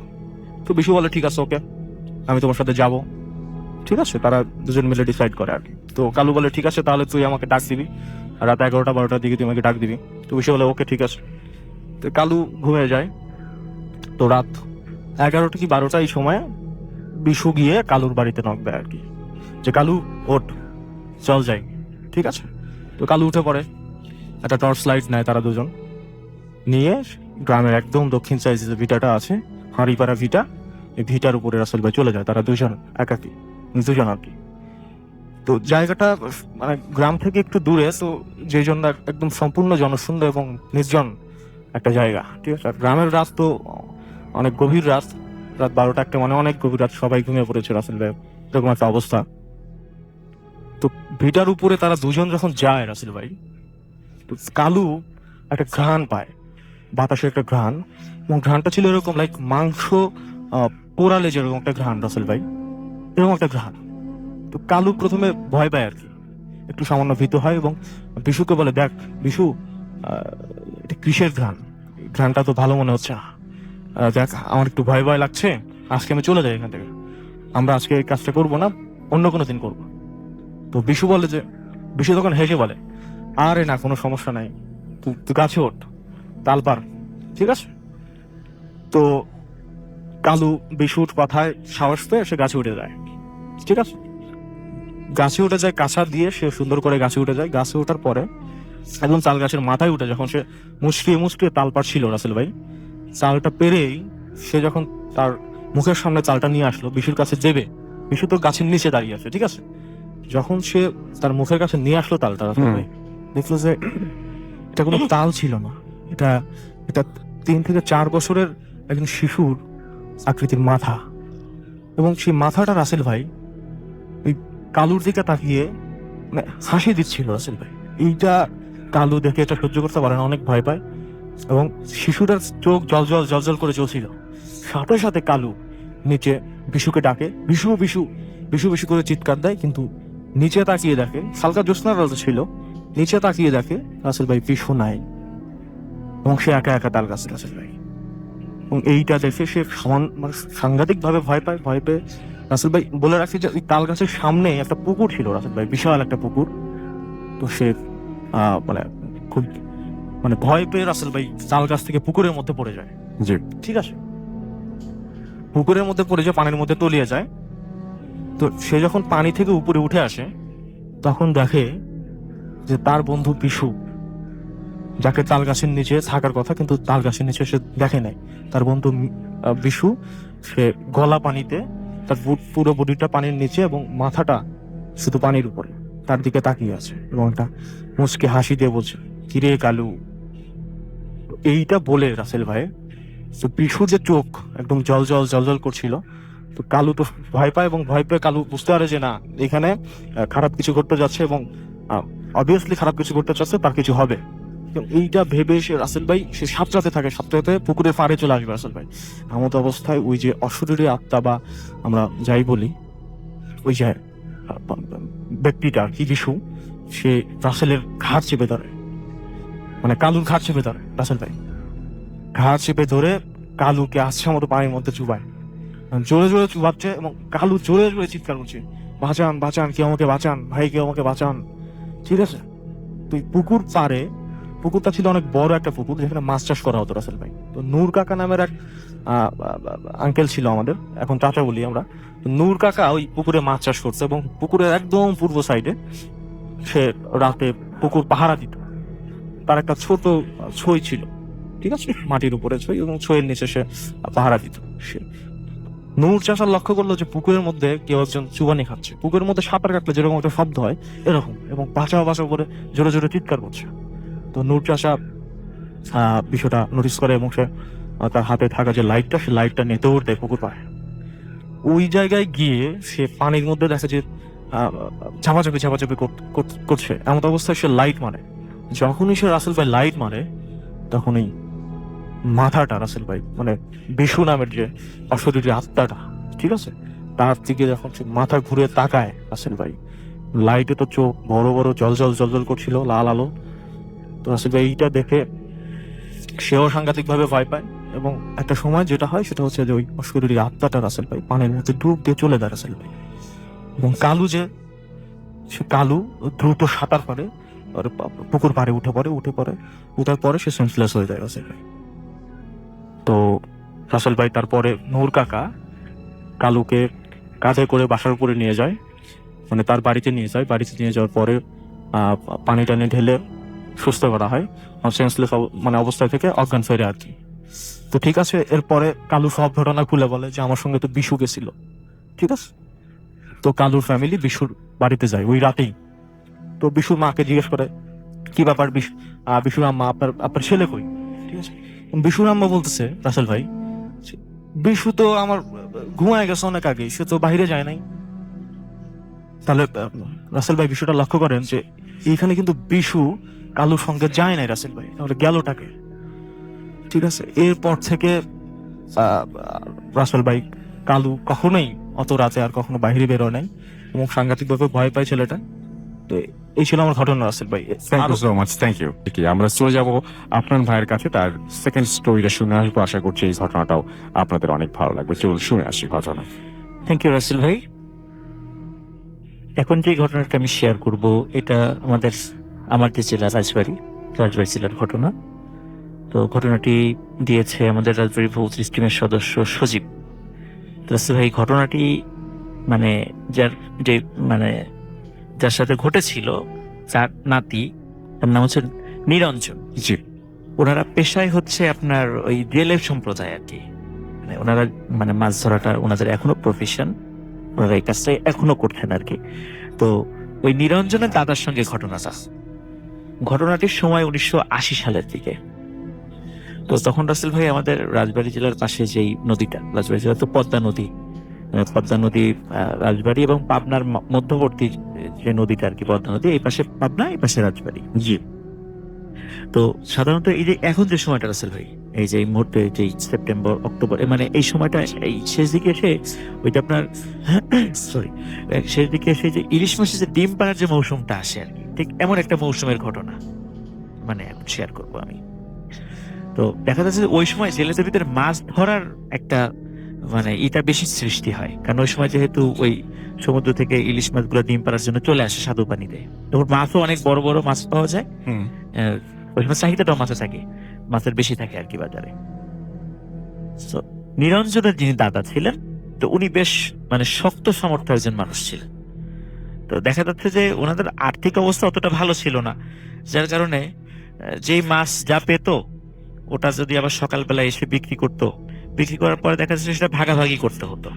তো বিশু বলে ঠিক আছে, ওকে, আমি তোমার সাথে যাব, ঠিক আছে। তারা দুজন মিলে ডিসাইড করে আর কি। তো কালু বলে ঠিক আছে, তাহলে তুই আমাকে ডাক দিবি, রাত 11টা-12টার দিকে তুই আমাকে ডাক দিবি। তো বিশু বলে ওকে, ঠিক আছে। তো কালু ঘুমিয়ে যায়। তো রাত 11টা কি 12টা এই সময় বিশু গিয়ে কালুর বাড়িতে নক দেয় আর কি, যে কালু ওঠ, চল যাই, ঠিক আছে। তো কালু উঠে পড়ে, একটা টর্চ লাইট নেয় তারা দুজন, নিয়ে গ্রামের একদম দক্ষিণ সাইডে যে ভিটাটা আছে, হাঁড়িপাড়া ভিটা, এই ভিটার উপরে রাসেল ভাই চলে যায়। তারা দুজন একাকি, দুজন আর কি। তো জায়গাটা মানে গ্রাম থেকে একটু দূরে, তো যে জন্য একদম সম্পূর্ণ জনশূন্য এবং নির্জন একটা জায়গা, ঠিক আছে। আর গ্রামের রাত তো অনেক গভীর রাত, রাত 12টা-1টা, মানে অনেক গভীর রাত, সবাই ঘুমিয়ে পড়েছে রাসেল ভাই, এরকম একটা অবস্থা। তো ভিটার উপরে তারা দুজন যখন যায় রাসেল ভাই, তো কালু একটা ঘ্রাণ পায়, বাতাসের একটা ঘ্রাণ, এবং ঘ্রাণটা ছিল এরকম লাইক মাংস পোড়ালে যেরকম একটা ঘ্রাণ রাসেল ভাই, এরকম একটা ঘ্রাণ। তো কালু প্রথমে ভয় পায় আর কি, একটু সামান্য ভীত হয়, এবং বিশুকে বলে, দেখ বিশু, এটা কিসের ঘ্রাণ, ঘ্রাণটা তো ভালো মনে হচ্ছে না, দেখ আমার একটু ভয় ভয় লাগছে, আজকে আমি চলে যাই এখান থেকে, আমরা আজকে এই কাজটা করবো না, অন্য কোনো দিন করবো। তো বিশু বলে যে, বিশু তখন হেসে বলে, আরে না, কোনো সমস্যা নাই, তুই গাছে ওঠ, তাল পার, ঠিক আছে। তো কালু বিশুর কথায় সাহস পেয়ে সে গাছে উঠে যায়, ঠিক আছে। গাছে উঠে যায়, কাঁচা দিয়ে সে সুন্দর করে গাছে উঠে যায়। গাছে ওঠার পরে একদম তাল গাছের মাথায় উঠে যখন সে মুচকিয়ে মুচকিয়ে তাল পারছিল রাসেল ভাই, চালটা পেরেই সে যখন তার মুখের সামনে চালটা নিয়ে আসলো বিশুর কাছে দেবে, বিশু তো গাছের নিচে দাঁড়িয়ে আছে, ঠিক আছে। যখন সে তার মুখের কাছে নিয়ে আসলো তালটা, রাসেল ভাই দেখলো যে এটা কোনো তাল ছিল না, এটা এটা 3 থেকে 4 বছরের একজন শিশুর আকৃতির মাথা, এবং সেই মাথাটা রাসেল ভাই ওই কালুর দিকে তাকিয়ে মানে হাসি দিচ্ছিল রাসেল ভাই। এইটা কালু দেখে এটা সহ্য করতে পারে না, অনেক ভয় পায়, এবং শিশুটার চোখ জল করে চলছিল। সাথে সাথে কালু নিচে বিশুকে ডাকে, বিশু বিশু বিশু বিশু করে চিৎকার দেয়, কিন্তু নিচে তাকিয়ে দেখে, হালকা জ্যোৎস্নার রাত ছিল, নিচে তাকিয়ে দেখে রাসেল ভাই বিশু নাই, এবং সে একা একা তাল গাছে রাসেল ভাই। এবং এইটা দেখে সে মানে সাংঘাতিক ভাবে ভয় পায়। ভয় পেয়ে রাসেল ভাই বলে রাখি যে ওই তাল গাছের সামনে একটা পুকুর ছিল রাসেল ভাই, বিশাল একটা পুকুর। তো সে মানে খুব মানে ভয় পেয়ে রাসেল ভাই তাল গাছ থেকে পুকুরের মধ্যে পড়ে যায়, জি। ঠিক আছে। পুকুরের মধ্যে পড়ে যায়, পানির মধ্যে তলিয়ে যায়। তো সে যখন পানি থেকে উপরে উঠে আসে, তখন দেখে যে তার বন্ধু বিশু, যাকে তাল গাছের নিচে থাকার কথা কিন্তু তাল গাছের নিচে সে দেখে নাই, তার বন্ধু বিশু, সে গলা পানিতে, তার পুরো বডিটা পানির নিচে এবং মাথাটা শুধু পানির উপরে তার দিকে তাকিয়ে আছে, এবং একটা মুচকে হাসি দিয়ে বলছে, কিরে কালু। এইটা বলে রাসেল ভাই, তো বিশুর যে চোখ একদম জল করছিল, তো কালু তো ভয় পায়, এবং ভয় পেয়ে কালু বুঝতে পারে যে না, এখানে খারাপ কিছু ঘটতে যাচ্ছে, এবং অবভিয়াসলি খারাপ কিছু ঘটতে যাচ্ছে, তার কিছু হবে, এবং এইটা ভেবে সে রাসেল ভাই সে সাতটাতে থাকে, সাতটাতে পুকুরের পাড়ে চলে আসবে রাসেল ভাই। এমত অবস্থায় ওই যে অশরীরী আত্মা বা আমরা যাই বলি ওই যে ব্যক্তিটা আর কি বিশু, সে রাসেলের ঘাড় চেপে ধরে, মানে কালুর ঘাড় চেপে ধরে রাসেল ভাই। ঘাড় চেপে ধরে কালুকে আচ্ছা মতো পানির মধ্যে চুবায়, জোরে জোরে চুবাচ্ছে এবং কালু জোরে জোরে চিৎকার করছে, বাঁচান বাঁচান, কেউ আমাকে বাঁচান, ভাই কেউ আমাকে বাঁচান। ঠিক আছে, তুই পুকুর পাড়ে, পুকুরটা ছিল অনেক বড় একটা পুকুর যেখানে মাছ চাষ করা হতো রাসেল ভাই। তো নূর কাকা নামের এক আঙ্কেল ছিল আমাদের, এখন চাচা বলি আমরা। তো নূর কাকা ওই পুকুরে মাছ চাষ করছে এবং পুকুরের একদম পূর্ব সাইডে সে রাতে পুকুর পাহারা দিত। তার একটা ছোট ছই ছিল, ঠিক আছে, মাটির উপরে ছই, এবং ছইয়ের নিচে সে পাহারা দিত। সে নূর চাষা লক্ষ্য করলো যে পুকুরের মধ্যে কেউ একজন চুবানি খাচ্ছে, পুকুরের মধ্যে সাঁতার কাটলে যেরকম একটা শব্দ হয় এরকম, এবং বাঁচাও বাঁচাও করে জোরে জোরে চিৎকার করছে। তো নূর চাষা বিষয়টা নোটিস করে এবং সে তার হাতে থাকা যে লাইটটা, সে লাইটটা নিয়ে দৌড় দেয় পুকুর পাড়ে। ওই জায়গায় গিয়ে সে পানির মধ্যে দেখে যে ঝাপাঝাপি ঝাপাঝাপি করছে। এমন অবস্থায় সে লাইট মারে। যখনই সে রাসেল ভাই লাইট মারে, তখনই মাথাটা রাসেল ভাই, মানে বিশু নামের যে অশরীরী আত্মাটা, ঠিক আছে, তার দিকে যখন সে মাথা ঘুরে তাকায় রাসেল ভাই, লাইটে তো চোখ বড় বড় জল জল জল জল করছিল, লাল আলো। তো রাসেল ভাই এইটা দেখে সেও সাংঘাতিক ভাবে ভয় পায়, এবং একটা সময় যেটা হয় সেটা হচ্ছে যে ওই অশরীরী আত্মাটা রাসেল ভাই পানির মধ্যে ডুব দিয়ে চলে যায় রাসেল ভাই। এবং কালু যে, সে কালু দ্রুত সাঁতার পারে, আর পুকুর পাড়ে উঠার পরে সে সেন্সলেস হয়ে যায় রাসেল ভাই। তো রাসেল ভাই তারপরে নূর কাকা কালুকে কাঁধে করে বাসার উপরে নিয়ে যায়, মানে তার বাড়িতে নিয়ে যায়। বাড়িতে নিয়ে যাওয়ার পরে পানি টানি ঢেলে সুস্থ করা হয়, সেন্সলেস মানে অবস্থায় থেকে অজ্ঞান ফেরে আর কি। তো ঠিক আছে, এরপরে কালু সব ঘটনা খুলে বলে যে আমার সঙ্গে তো বিশু গেছিল, ঠিক আছে। তো কালুর ফ্যামিলি বিশুর বাড়িতে যায় ওই রাতেই। তো বিশুর মাকে জিজ্ঞেস করে কি ব্যাপার বিশুর আম্মা, আপনার ছেলে কই, ঠিক আছে। বিশুর আম্মা বলতেছে রাসেল ভাই, বিশু তো আমার ঘুমায় গেছে অনেক আগে, সে তো বাইরে যায় নাই। তাহলে রাসেল ভাই বিষয়টা লক্ষ্য করেন যে এইখানে কিন্তু বিশু কালুর সঙ্গে যায় নাই রাসেল ভাই, তাহলে গেলটাকে, ঠিক আছে। এরপর থেকে রাসেল ভাই কালু কখনোই অত রাতে আর কখনো বাইরে বেরোয় নাই এবং সাংঘাতিক ভাবে ভয় পায় ছেলেটা। তো এই ছিল আমার ঘটনা রাসেল ভাই। Thank you so much, thank you. আমরা চলে যাব আপনার ভাইয়ের কাছে, তার সেকেন্ড স্টোরিটা শুনে আসবো। আশা করছি এই ঘটনাটাও আপনাদের অনেক ভালো লাগবে। চল শুনে আসি ঘটনা। থ্যাংক ইউ রাসেল ভাই। এখন যে ঘটনাটা আমি শেয়ার করব, এটা আমার যে জেলা রাজবাড়ি জেলার ঘটনা। তো ঘটনাটি দিয়েছে আমাদের রাজবাড়ি ফৌজ টিমের সদস্য সজীব। রাসেল ভাই, ঘটনাটি মানে যার সাথে ঘটেছিল, যার নাতি, তার নাম হচ্ছে নিরঞ্জন। জি। ওনারা পেশায় হচ্ছে আপনার ওই রিয়েলের সম্প্রদায় আর কি, মানে ওনারা মানে মাছ ধরাটা ওনাদের এখনো প্রফেশন, ওনারা এই কাজটা এখনো করতেন আর কি। তো ওই নিরঞ্জনের দাদার সঙ্গে ঘটনাটির সময় 1980 সালের দিকে। তো তখন রাসেল ভাই আমাদের রাজবাড়ী জেলার পাশে যেই নদীটা, রাজবাড়ী জেলা তো পদ্মা নদী, রাজবাড়ী এবং পাবনার মধ্যবর্তী যে নদীটা আর কি, পদ্মা নদী, এই পাশে পাবনা, এই পাশে রাজবাড়ী। জি। তো সাধারণত এই যে এখন যে সময়টা রাসেল ভাই, এই যে এই মুহূর্তে যে সেপ্টেম্বর অক্টোবর, মানে এই সময়টা এই শেষ দিকে এসে ওইটা আপনার শেষ দিকে এসে যে ইলিশ মাছের যে ডিম পাড়ার যে মৌসুমটা আসে আর কি, ঠিক এমন একটা মৌসুমের ঘটনা মানে এখন শেয়ার করবো আমি। তো দেখা যাচ্ছে ওই সময় জেলেদের ভিতরে মাছ ধরার একটা মানে এটা বেশি সৃষ্টি হয়, কারণ ওই সময় যেহেতু ওই সমুদ্র থেকে ইলিশ মাছগুলো ডিম পাড়ার জন্য চলে আসে স্বাদু পানিতে, তখন মাছও অনেক বড় বড় মাছ পাওয়া যায়। ওই সময় চাহিদাটাও মাছে থাকে, মাছের বেশি থাকে আর কি বাজারে। তো নিরঞ্জনের যিনি দাদা ছিলেন, তো উনি বেশ মানে শক্ত সামর্থ্য একজন মানুষ ছিলেন। তো দেখা যাচ্ছে যে ওনাদের আর্থিক অবস্থা অতটা ভালো ছিল না, যার কারণে যেই মাছ যা পেত ওটা যদি আবার সকালবেলা এসে বিক্রি করার পরে দেখা যাচ্ছে সেটা ভাগাভাগি করতে হতো।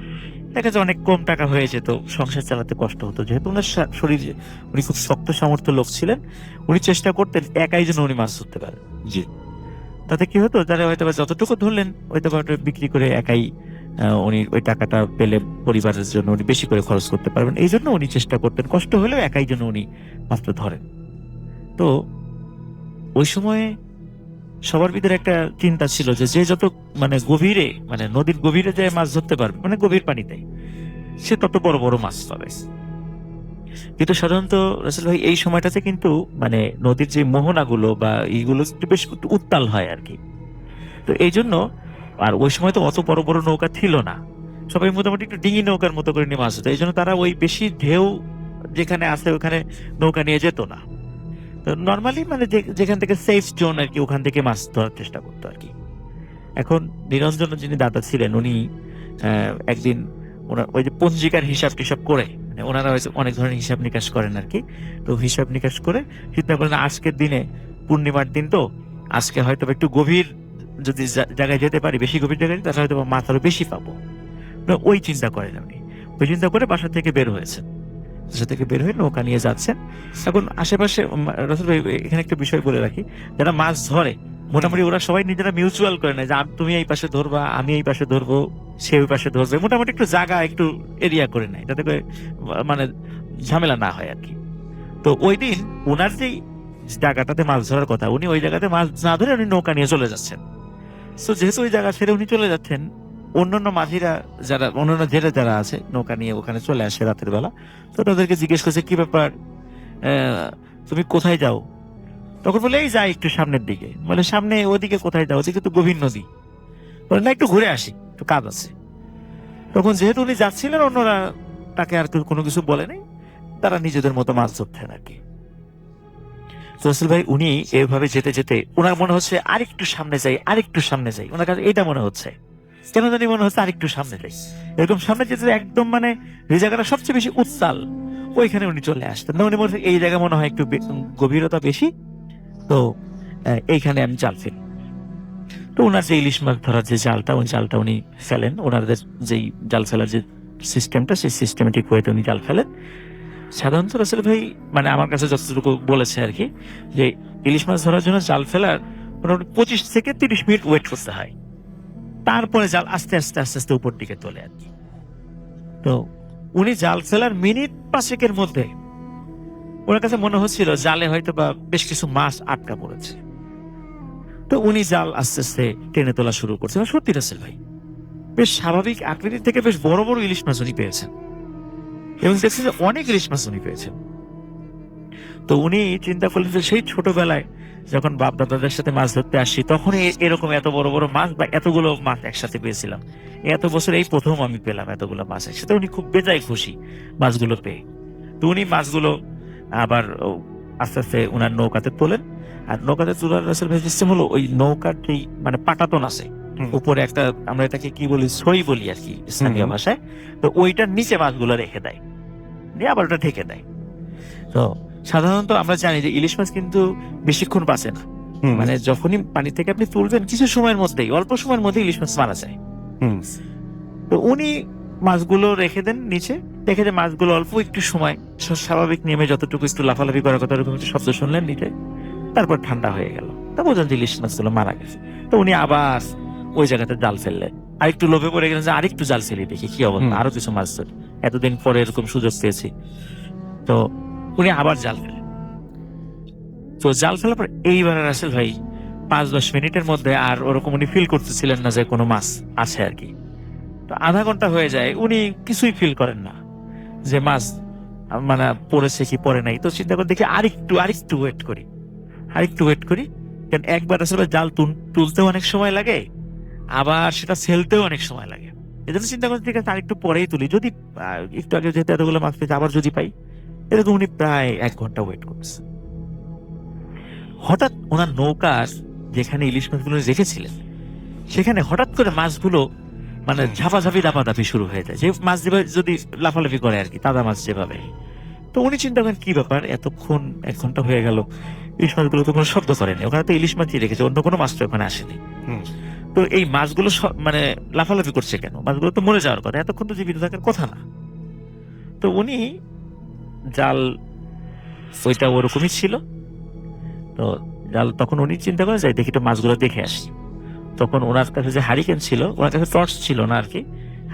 দেখা যাচ্ছে অনেক কম টাকা হয়ে যেত, সংসার চালাতে কষ্ট হতো। যেহেতু ওনার শরীরে উনি খুব শক্ত সামর্থ্য লোক ছিলেন, উনি চেষ্টা করতেন একাই যেন উনি মাছ ধরতে পারেন। জি। তাতে কি হতো, যারা হয়তো যতটুকু ধরলেন হয়তো বিক্রি করে একাই উনি ওই টাকাটা পেলে পরিবারের জন্য উনি বেশি করে খরচ করতে পারবেন, এই জন্য উনি চেষ্টা করতেন কষ্ট হলেও একাই যেন উনি মাছটা ধরেন। তো ওই সময়ে সবার ভিতরে একটা চিন্তা ছিল যে যে যত মানে গভীরে, মানে নদীর গভীরে যে মাছ ধরতে পারবে, মানে গভীর পানিতে, সে তত বড় বড় মাছ পাবে। কিন্তু সাধারণত রাসেল ভাই এই সময়টাতে কিন্তু মানে নদীর যে মোহনাগুলো বা এইগুলো একটু বেশ একটু উত্তাল হয় আর কি। তো এই জন্য, আর ওই সময় তো অত বড় বড় নৌকা ছিল না, সবাই মোটামুটি একটু ডিঙি নৌকার মতো করে নিয়ে মাছ ধরতো। এই জন্য তারা ওই বেশি ঢেউ যেখানে আছে ওখানে নৌকা নিয়ে যেত না। তো নর্মালি মানে যেখান থেকে সেফ জোন আর কি, ওখান থেকে মাছ ধরার চেষ্টা করতো আর কি। এখন নিরঞ্জন যিনি দাদা ছিলেন, উনি একদিন ওনার ওই যে পঞ্জিকার হিসাব টিসাব করে, মানে ওনারা হয়তো অনেক ধরনের হিসাব নিকাশ করেন আর কি। তো হিসাব নিকাশ করে চিন্তা করলেন আজকের দিনে, পূর্ণিমার দিন তো, আজকে হয়তো একটু গভীর যদি জায়গায় যেতে পারি, বেশি গভীর জায়গায়, তাহলে হয়তো মাছ আরো বেশি পাবো। তো ওই চিন্তা করেন উনি, ওই চিন্তা করে বাসা থেকে বের হয়েছেন। বাসা থেকে বের হয়ে নৌকা নিয়ে যাচ্ছেন। এখন আশেপাশে রাসেল ভাই এখানে একটা বিষয় বলে রাখি, যারা মাছ ধরে মোটামুটি ওরা সবাই নিজেরা মিউচুয়াল করে নেয় যে তুমি এই পাশে ধরবা, আমি এই পাশে ধরবো, সে ওই পাশে ধরবে, মোটামুটি একটু জায়গা একটু এরিয়া করে নেয়, যাতে করে মানে ঝামেলা না হয় আর কি। তো ওই দিন ওনার যেই জায়গাটাতে মাছ ধরার কথা, উনি ওই জায়গাতে মাছ না ধরে উনি নৌকা নিয়ে চলে যাচ্ছেন। তো যেহেতু ওই জায়গা ছেড়ে উনি চলে যাচ্ছেন, অন্যান্য মাঝিরা যারা, অন্যান্য জেলে যারা আছে নৌকা নিয়ে ওখানে চলে আসে রাতের বেলা। তো তাদেরকে জিজ্ঞেস করছে কি ব্যাপার, তুমি কোথায় যাও? তখন বলে এই যাই একটু সামনের দিকে। বলে সামনে ওদিকে কোথায় যাও? ওদিকে তো গভীর নদী। বলে না, একটু ঘুরে আসি, একটু কাজ আছে। তখন যেহেতু উনি যাচ্ছিলেন, অন্যরা তাকে আর কোনো কিছু বলেনি, তারা নিজেদের মতো মাছ ধরতেন আর কি। তো রাসেল ভাই উনি এভাবে যেতে যেতে ওনার মনে হচ্ছে আরেকটু সামনে যাই, আরেকটু সামনে যাই, ওনার কাছে এটা মনে হচ্ছে, কেন জানি মনে হচ্ছে আরেকটু সামনে যাই। এরকম সামনে যেতে একদম মানে যে জায়গাটা সবচেয়ে বেশি উত্তাল, ওইখানে উনি চলে আসতেন না। উনি মনে হয় এই জায়গা মনে হয় একটু গভীরতা বেশি, তো এইখানে আমি জাল ফেলি। তো ওনার যে ইলিশ মাছ ধরার যে জালটা, ওই জালটা উনি ফেলেন। ওনাদের যেই জাল ফেলার যে সিস্টেমটা, সেই সিস্টেমেটিক ওয়েতে উনি জাল ফেলেন। সাধারণত রাসেল ভাই মানে আমার কাছে যতটুকু বলেছে আর কি, যে ইলিশ মাছ ধরার জন্য জাল ফেলার মোটামুটি 25 থেকে 30 মিনিট ওয়েট করতে হয়, তারপরে জাল আস্তে আস্তে আস্তে আস্তে উপর দিকে তোলে আর কি। তো উনি জাল ফেলার মিনিট 5 মধ্যে ওনার কাছে মনে হচ্ছিল জালে হয়তো বা বেশ কিছু মাছ আটকা পড়েছে। তো উনি জাল আস্তে আস্তে টেনে তোলা শুরু করছেন। সত্যি রাসেল ভাই বেশ স্বাভাবিক আকৃতির থেকে বেশ বড় বড় ইলিশ মাছ উনি পেয়েছেন, এবং দেখছেন যে অনেক ইলিশ মাছ উনি পেয়েছেন। তো উনি চিন্তা করলেন যে সেই ছোটবেলায় যখন বাপ দাদাদের সাথে মাছ ধরতে আসি, তখন এরকম এত বড় বড় মাছ বা এতগুলো মাছ একসাথে পেয়েছিলাম। এত বছর এই প্রথম আমি পেলাম এতগুলো মাছ একসাথে। উনি খুব বেজায় খুশি মাছগুলো পেয়ে। তো উনি মাছগুলো আবার আস্তে আস্তে উনার নৌকাতে তোলেন। আর নৌকাতে তোলার রাসেল ভাই সিস্টেম হলো, ওই নৌকার যেই মানে পাটাতন আছে উপরে একটা, আমরা এটাকে কি বলি, ছড়ি বলি আর কি স্থানীয় ভাষায়। তো ওইটার নিচে মাছগুলো রেখে দেয়, দিয়ে আবার ওটা ঢেকে দেয়। তো সাধারণত আমরা জানি যে ইলিশ মাছ কিন্তু বেশিক্ষণ বাঁচে না, মানে যখনই পানি থেকে আপনি তুলবেন কিছু সময়ের মধ্যেই, অল্প সময়ের মধ্যে ইলিশ মাছ মারা যায়। তো উনি মাছগুলো রেখে দেন নিচে, দেখে যে মাছগুলো অল্প একটু সময় স্বাভাবিক নিয়মে যতটুকু একটু লাফালাফি করার কথা ওরকম একটু শব্দ শুনলেন নিচে, তারপর ঠান্ডা হয়ে গেল। তা বোঝেন যে ইলিশ মাছগুলো মারা গেছে। তো উনি আবার ওই জায়গাতে জাল ফেললেন। আরেকটু লোভে পড়ে গেলেন যে আরেকটু জাল ফেলি, দেখি কি অবস্থা, আরো কিছু মাছ ধরি, এতদিন পরে এরকম সুযোগ পেয়েছি। তো উনি আবার জাল ফেলেন। তো জাল ফেলার পর এইবার রাসেল ভাই 5-10 মিনিটের মধ্যে আর ওরকম উনি ফিল করতেছিলেন না যে কোনো মাছ আছে আর কি। তো আধা ঘন্টা হয়ে যায়, উনি কিছুই ফিল করেন না যে মাছ মানে পড়েছে কি পড়ে নাই। তো চিন্তা করে দেখি আরেকটু ওয়েট করি, কারণ একবার আসলে জাল তুলতেও অনেক সময় লাগে, আবার সেটা ফেলতেও অনেক সময় লাগে। এজন্য চিন্তা করতে ঠিক আছে আরেকটু পরেই তুলি, যদি একটু আগে যেহেতু এতগুলো মাছ পেয়েছে আবার যদি পাই। এরকম উনি প্রায় 1 ঘন্টা ওয়েট করছে। হঠাৎ ওনার নৌকার যেখানে ইলিশ মাছগুলো রেখেছিলেন, সেখানে হঠাৎ করে মাছগুলো মানে ঝাপাঝাপি দাপাদাপি শুরু হয়ে যায়, যে মাছ যেভাবে যদি লাফালাফি করে আর কি, তাজা মাছ যেভাবে। তো উনি চিন্তা করেন কি ব্যাপার, এতক্ষণ 1 ঘন্টা হয়ে গেল ইলিশ মাছগুলো তো কোনো শব্দ করেনি, ওখানে তো ইলিশ মাছই রেখেছে, অন্য কোনো মাছ তো ওখানে আসেনি। তো এই মাছগুলো মানে লাফালাফি করছে কেন? মাছগুলো তো মরে যাওয়ার কথা, এতক্ষণ তো জীবিত থাকার কথা না। তো উনি জাল ওইটা ওরকমই ছিল। তো জাল তখন উনি চিন্তা করেন যাই দেখি তো মাছগুলো দেখে আসি। তখন ওনার কাছে যে হারিকেন ছিল, ওনার কাছে টর্চ ছিল না আর কি,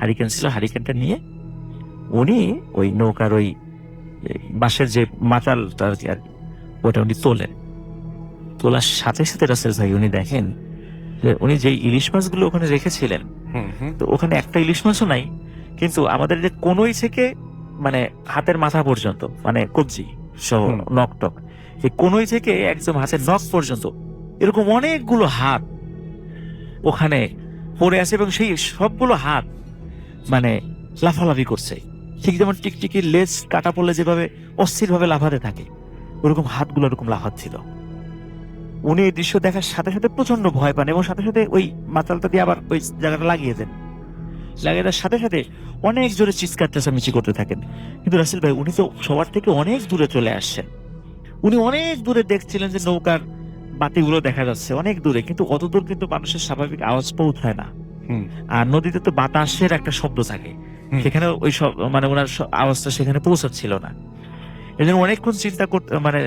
হারিকেন ছিল, হারিকেনটা নিয়ে উনি ওই নৌকার ওই বাঁশের যে মাচালটা আর কি, ওটা উনি তোলেন। তোলার সাথে সাথে রাসেল ভাই উনি দেখেন যে উনি যে ইলিশ মাছগুলো ওখানে রেখেছিলেন, তো ওখানে একটা ইলিশ মাছও নাই, কিন্তু আমাদের যে কোনোই থেকে মানে হাতের মাথা পর্যন্ত, মানে কবজি সহ হুম। নখ টক, এই কোনোই থেকে একদম হাতের নখ পর্যন্ত এরকম অনেকগুলো হাত ওখানে পড়ে আছে, এবং সেই সবগুলো হাত মানে লাফালাফি করছে, ঠিক যেমন টিকটিকির লেজ কাটা পড়লে যেভাবে অস্থির ভাবে লাফাতে থাকে ওরকম হাতগুলো এরকম লাফাচ্ছিল। উনি এই দৃশ্য দেখার সাথে সাথে প্রচন্ড ভয় পান এবং সাথে সাথে ওই মাতালটা দিয়ে আবার ওই জায়গাটা লাগিয়ে দেন। লাগিয়ে দেওয়ার সাথে সাথে অনেক জোরে চিৎকার চেঁচামেচি করতে থাকেন। কিন্তু রাসেল ভাই উনি তো সবার থেকে অনেক দূরে চলে আসছেন, উনি অনেক দূরে দেখছিলেন যে নৌকার বাতিগুলো দেখা যাচ্ছে অনেক দূরে, কিন্তু অত দূর কিন্তু মানুষের স্বাভাবিক আওয়াজ পৌঁছায় না। হুম। আর নদীতে তো বাতাসের একটা শব্দ থাকে, হুম। সেখানে ওই সব মানে ওনার আওয়াজটা সেখানে পৌঁছাচ্ছিল না। এই জন্য অনেকক্ষণ চিন্তা করতে মানে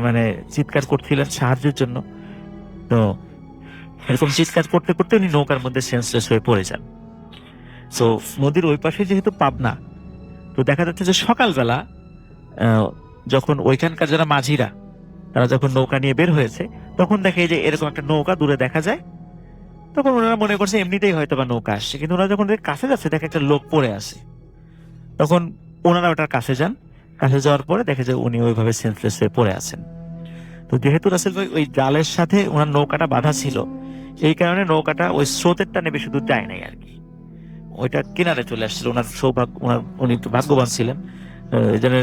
মানে চিৎকার করছিলেন সাহায্যের জন্য। তো এরকম চিৎকার করতে করতে উনি নৌকার মধ্যে সেন্সলেস হয়ে পড়ে যান। তো নদীর ওই পাশে যেহেতু পাবনা, তো দেখা যাচ্ছে যে সকালবেলা যখন ওইখানকার যারা মাঝিরা তারা যখন নৌকা নিয়ে বের হয়েছে, তখন দেখে যে এরকম একটা নৌকা দূরে দেখা যায়। তখন ওনারা মনে করছে এমনিতেই হয়তো বা নৌকা আসছে, কিন্তু ওনারা যখন ওদের কাছে যাচ্ছে দেখে একটা লোক পড়ে আছে। তখন ওনারা ওটার কাছে যান, কাছে যাওয়ার পরে দেখে যে উনি ওইভাবে সেন্সলেস হয়ে পড়ে আছেন। তো যেহেতু রাসেল ভাই ওই জালের সাথে ওনার নৌকাটা বাঁধা ছিল, এই কারণে নৌকাটা ওই স্রোতের টানে বেশি দূর যায় নাই আর কি, ওইটা কিনারে চলে আসছিল। ওনার সৌভাগ্য, উনি একটু ভাগ্যবান ছিলেন, এই জন্য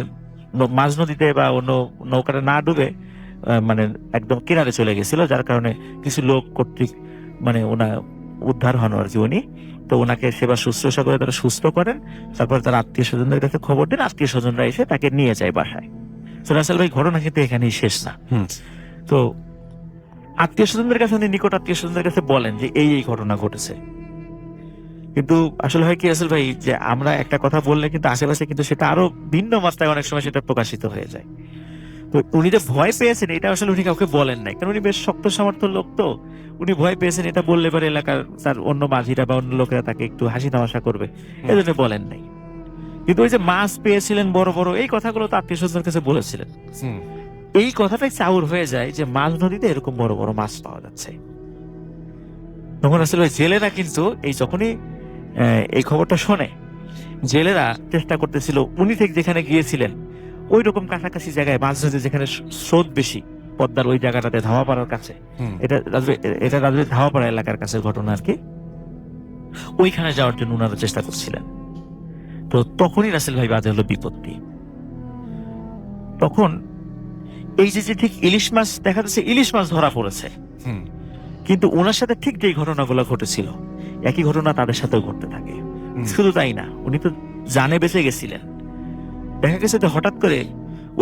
মাঝ নদীতে বা অন্য নৌকাটা না ডুবে মানে একদম কিনারে চলে গেছিল, যার কারণে কিছু লোক কর্তৃক মানে ওনা উদ্ধার হন আর কি উনি। তো ওনাকে সেবা শুশ্রূষা করে তারা সুস্থ করেন, তারপর তার আত্মীয় স্বজনদের কাছে খবর দেন, আত্মীয় স্বজনরা এসে তাকে নিয়ে যায় বাসায়। তো রাসেল ভাই ঘটনা কিন্তু এখানেই শেষ না। হুম। তো আত্মীয় স্বজনদের কাছে উনি নিকট আত্মীয় স্বজনদের কাছে বলেন যে এই এই ঘটনা ঘটেছে। কিন্তু আসলে হয় কি রাসেল ভাই, যে আমরা একটা কথা বললে কিন্তু আশেপাশে কিন্তু সেটা আরো ভিন্ন মাত্রায় অনেক সময় সেটা প্রকাশিত হয়ে যায়। তো উনি যে ভয় পেয়েছেন এটা আসলে উনি কাউকে বলেন নাই, কারণ উনি বেশ শক্ত সামর্থ্য লোক, তো উনি ভয় পেয়েছেন এটা বললে পরে এলাকার তার অন্য মাঝিরা বা অন্য লোকেরা তাকে একটু হাসি তামাশা করবে, এই জন্য বলেন নাই। কিন্তু ওই যে মাছ পেয়েছিলেন বড় বড়, এই কথাগুলো তো আত্মীয় স্বজনের কাছে বলেছিলেন। হুম। এই কথাটাই চাউর হয়ে যায় যে মাঝ নদীতে এরকম বড় বড় মাছ পাওয়া যাচ্ছে। তখন আসলে ওই জেলেরা কিন্তু এই যখনই এই খবরটা শোনে, জেলেরা চেষ্টা করতেছিল উনি ঠিক যেখানে গিয়েছিলেন ওই রকম কাছাকাছি জায়গায় মাছ ধরতে, যেখানে স্রোত বেশি, পদ্মার ওই জায়গাটাতে ধাওয়াপাড়ার কাছে, হুম। এটা রাজবাড়ী ধাওয়াপাড়া এলাকার কাছে ঘটনা আর কি, ওইখানে যাওয়ার জন্য ওনারা চেষ্টা করছিলেন। তো তখনই রাসেল ভাই বাজে হলো বিপত্তি। তখন এই যে ঠিক ইলিশ মাছ দেখা যাচ্ছে, ইলিশ মাছ ধরা পড়েছে, হুম। কিন্তু ওনার সাথে ঠিক যে ঘটনাগুলো ঘটেছিল একই ঘটনা তাদের সাথেও ঘটতে থাকে। হুম। শুধু তাই না, উনি তো জানে বেঁচে গেছিলেন। দেখা গেছে যে হঠাৎ করে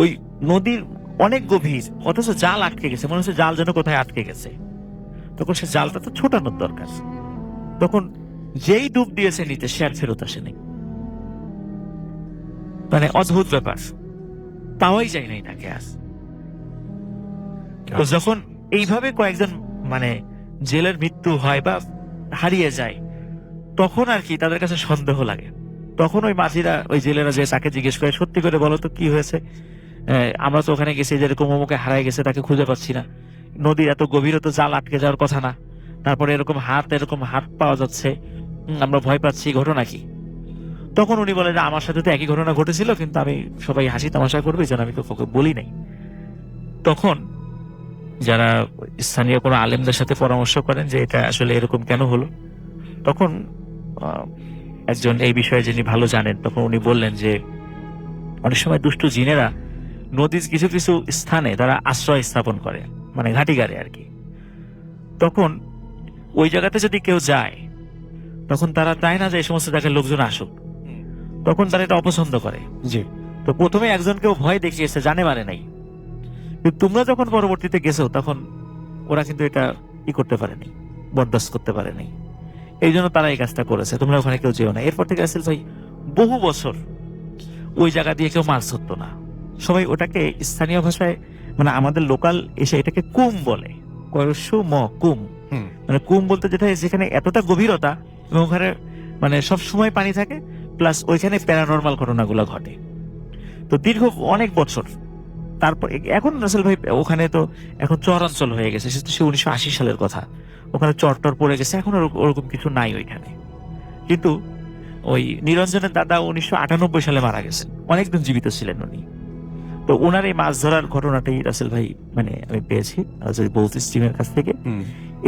ওই নদীর অনেক গভীর, অথচ জাল আটকে গেছে, মনে হচ্ছে জাল যেন কোথায় আটকে গেছে। তখন সে জালটা তো ছোটানোর দরকার, তখন যেই ডুব দিয়েছে নিতে সে আর ফেরত আসেনি। মানে অদ্ভুত ব্যাপার, পাওয়াই যায় নাই তাকে আজ। তো যখন এইভাবে কয়েকজন মানে জেলের মৃত্যু হয় বা হারিয়ে যায়, তখন আর কি তাদের কাছে সন্দেহ লাগে। তখন ওই মাঝিরা, ওই জেলেরা যে তাকে জিজ্ঞেস করে, সত্যি করে বলো তো কি হয়েছে, আমরা তো ওখানে গেছি, যেরকম অমুকে হারায় গেছে তাকে খুঁজে পাচ্ছি না, নদীর এত গভীর তো জাল আটকে যাওয়ার কথা না, তারপরে এরকম হাত পাওয়া যাচ্ছে, আমরা ভয় পাচ্ছি, ঘটনা কি? তখন উনি বলেন যে আমার সাথে তো একই ঘটনা ঘটেছিল, কিন্তু আমি সবাই হাসি তামাশা করবে যেন আমি তো কাউকে বলি নাই। তখন যারা স্থানীয় কোনো আলেমদের সাথে পরামর্শ করেন যে এটা আসলে এরকম কেন হলো, তখন একজন এই বিষয়ে যিনি ভালো জানেন, তখন উনি বললেন যে অনেক সময় দুষ্টু জিনেরা নদীর কিছু কিছু স্থানে তারা আশ্রয় স্থাপন করে, মানে ঘাঁটি গাড়ে আর কি। তখন ওই জায়গাতে যদি কেউ যায়, তখন তারা চায় না যে এই সমস্ত জায়গায় লোকজন আসুক, তখন তারা এটা অপছন্দ করে। জি। তো প্রথমে একজনকেও ভয় দেখিয়েছে, জানে মানে নাই, কিন্তু তোমরা যখন পরবর্তীতে গেছো তখন ওরা কিন্তু এটা করতে পারেনি, বরদাস্ত করতে পারেনি, এই জন্য তারা এই কাজটা করেছে, তোমরা ওখানে কেউ যেও না। এরপর থেকে রাসেল ভাই বহু বছর ওই জায়গা দিয়ে কেউ মাছ ধরতো না, সবাই ওটাকে স্থানীয় ভাষায় মানে আমাদের লোকাল এসে এটাকে কুম বলে, কুম, মানে কুম বলতে যেটা যেখানে এতটা গভীরতা এবং ওখানে মানে সব সময় পানি থাকে, প্লাস ওইখানে প্যারানর্মাল ঘটনাগুলো ঘটে। তো দীর্ঘ অনেক বছর তারপর এখন রাসেল ভাই ওখানে তো এখন চরাঞ্চল হয়ে গেছে, সে তো সে 1980 সালের কথা, ওখানে চর পড়ে গেছে, এখন ওরকম কিছু নাই ওইখানে। কিন্তু ওই নিরঞ্জনের দাদা 1998 সালে মারা গেছেন, অনেকদিন জীবিত ছিলেন উনি। তো ওনার এই মাছ ধরার ঘটনাটাই রাসেল ভাই মানে আমি পেয়েছি বলতিস টিমের কাছ থেকে,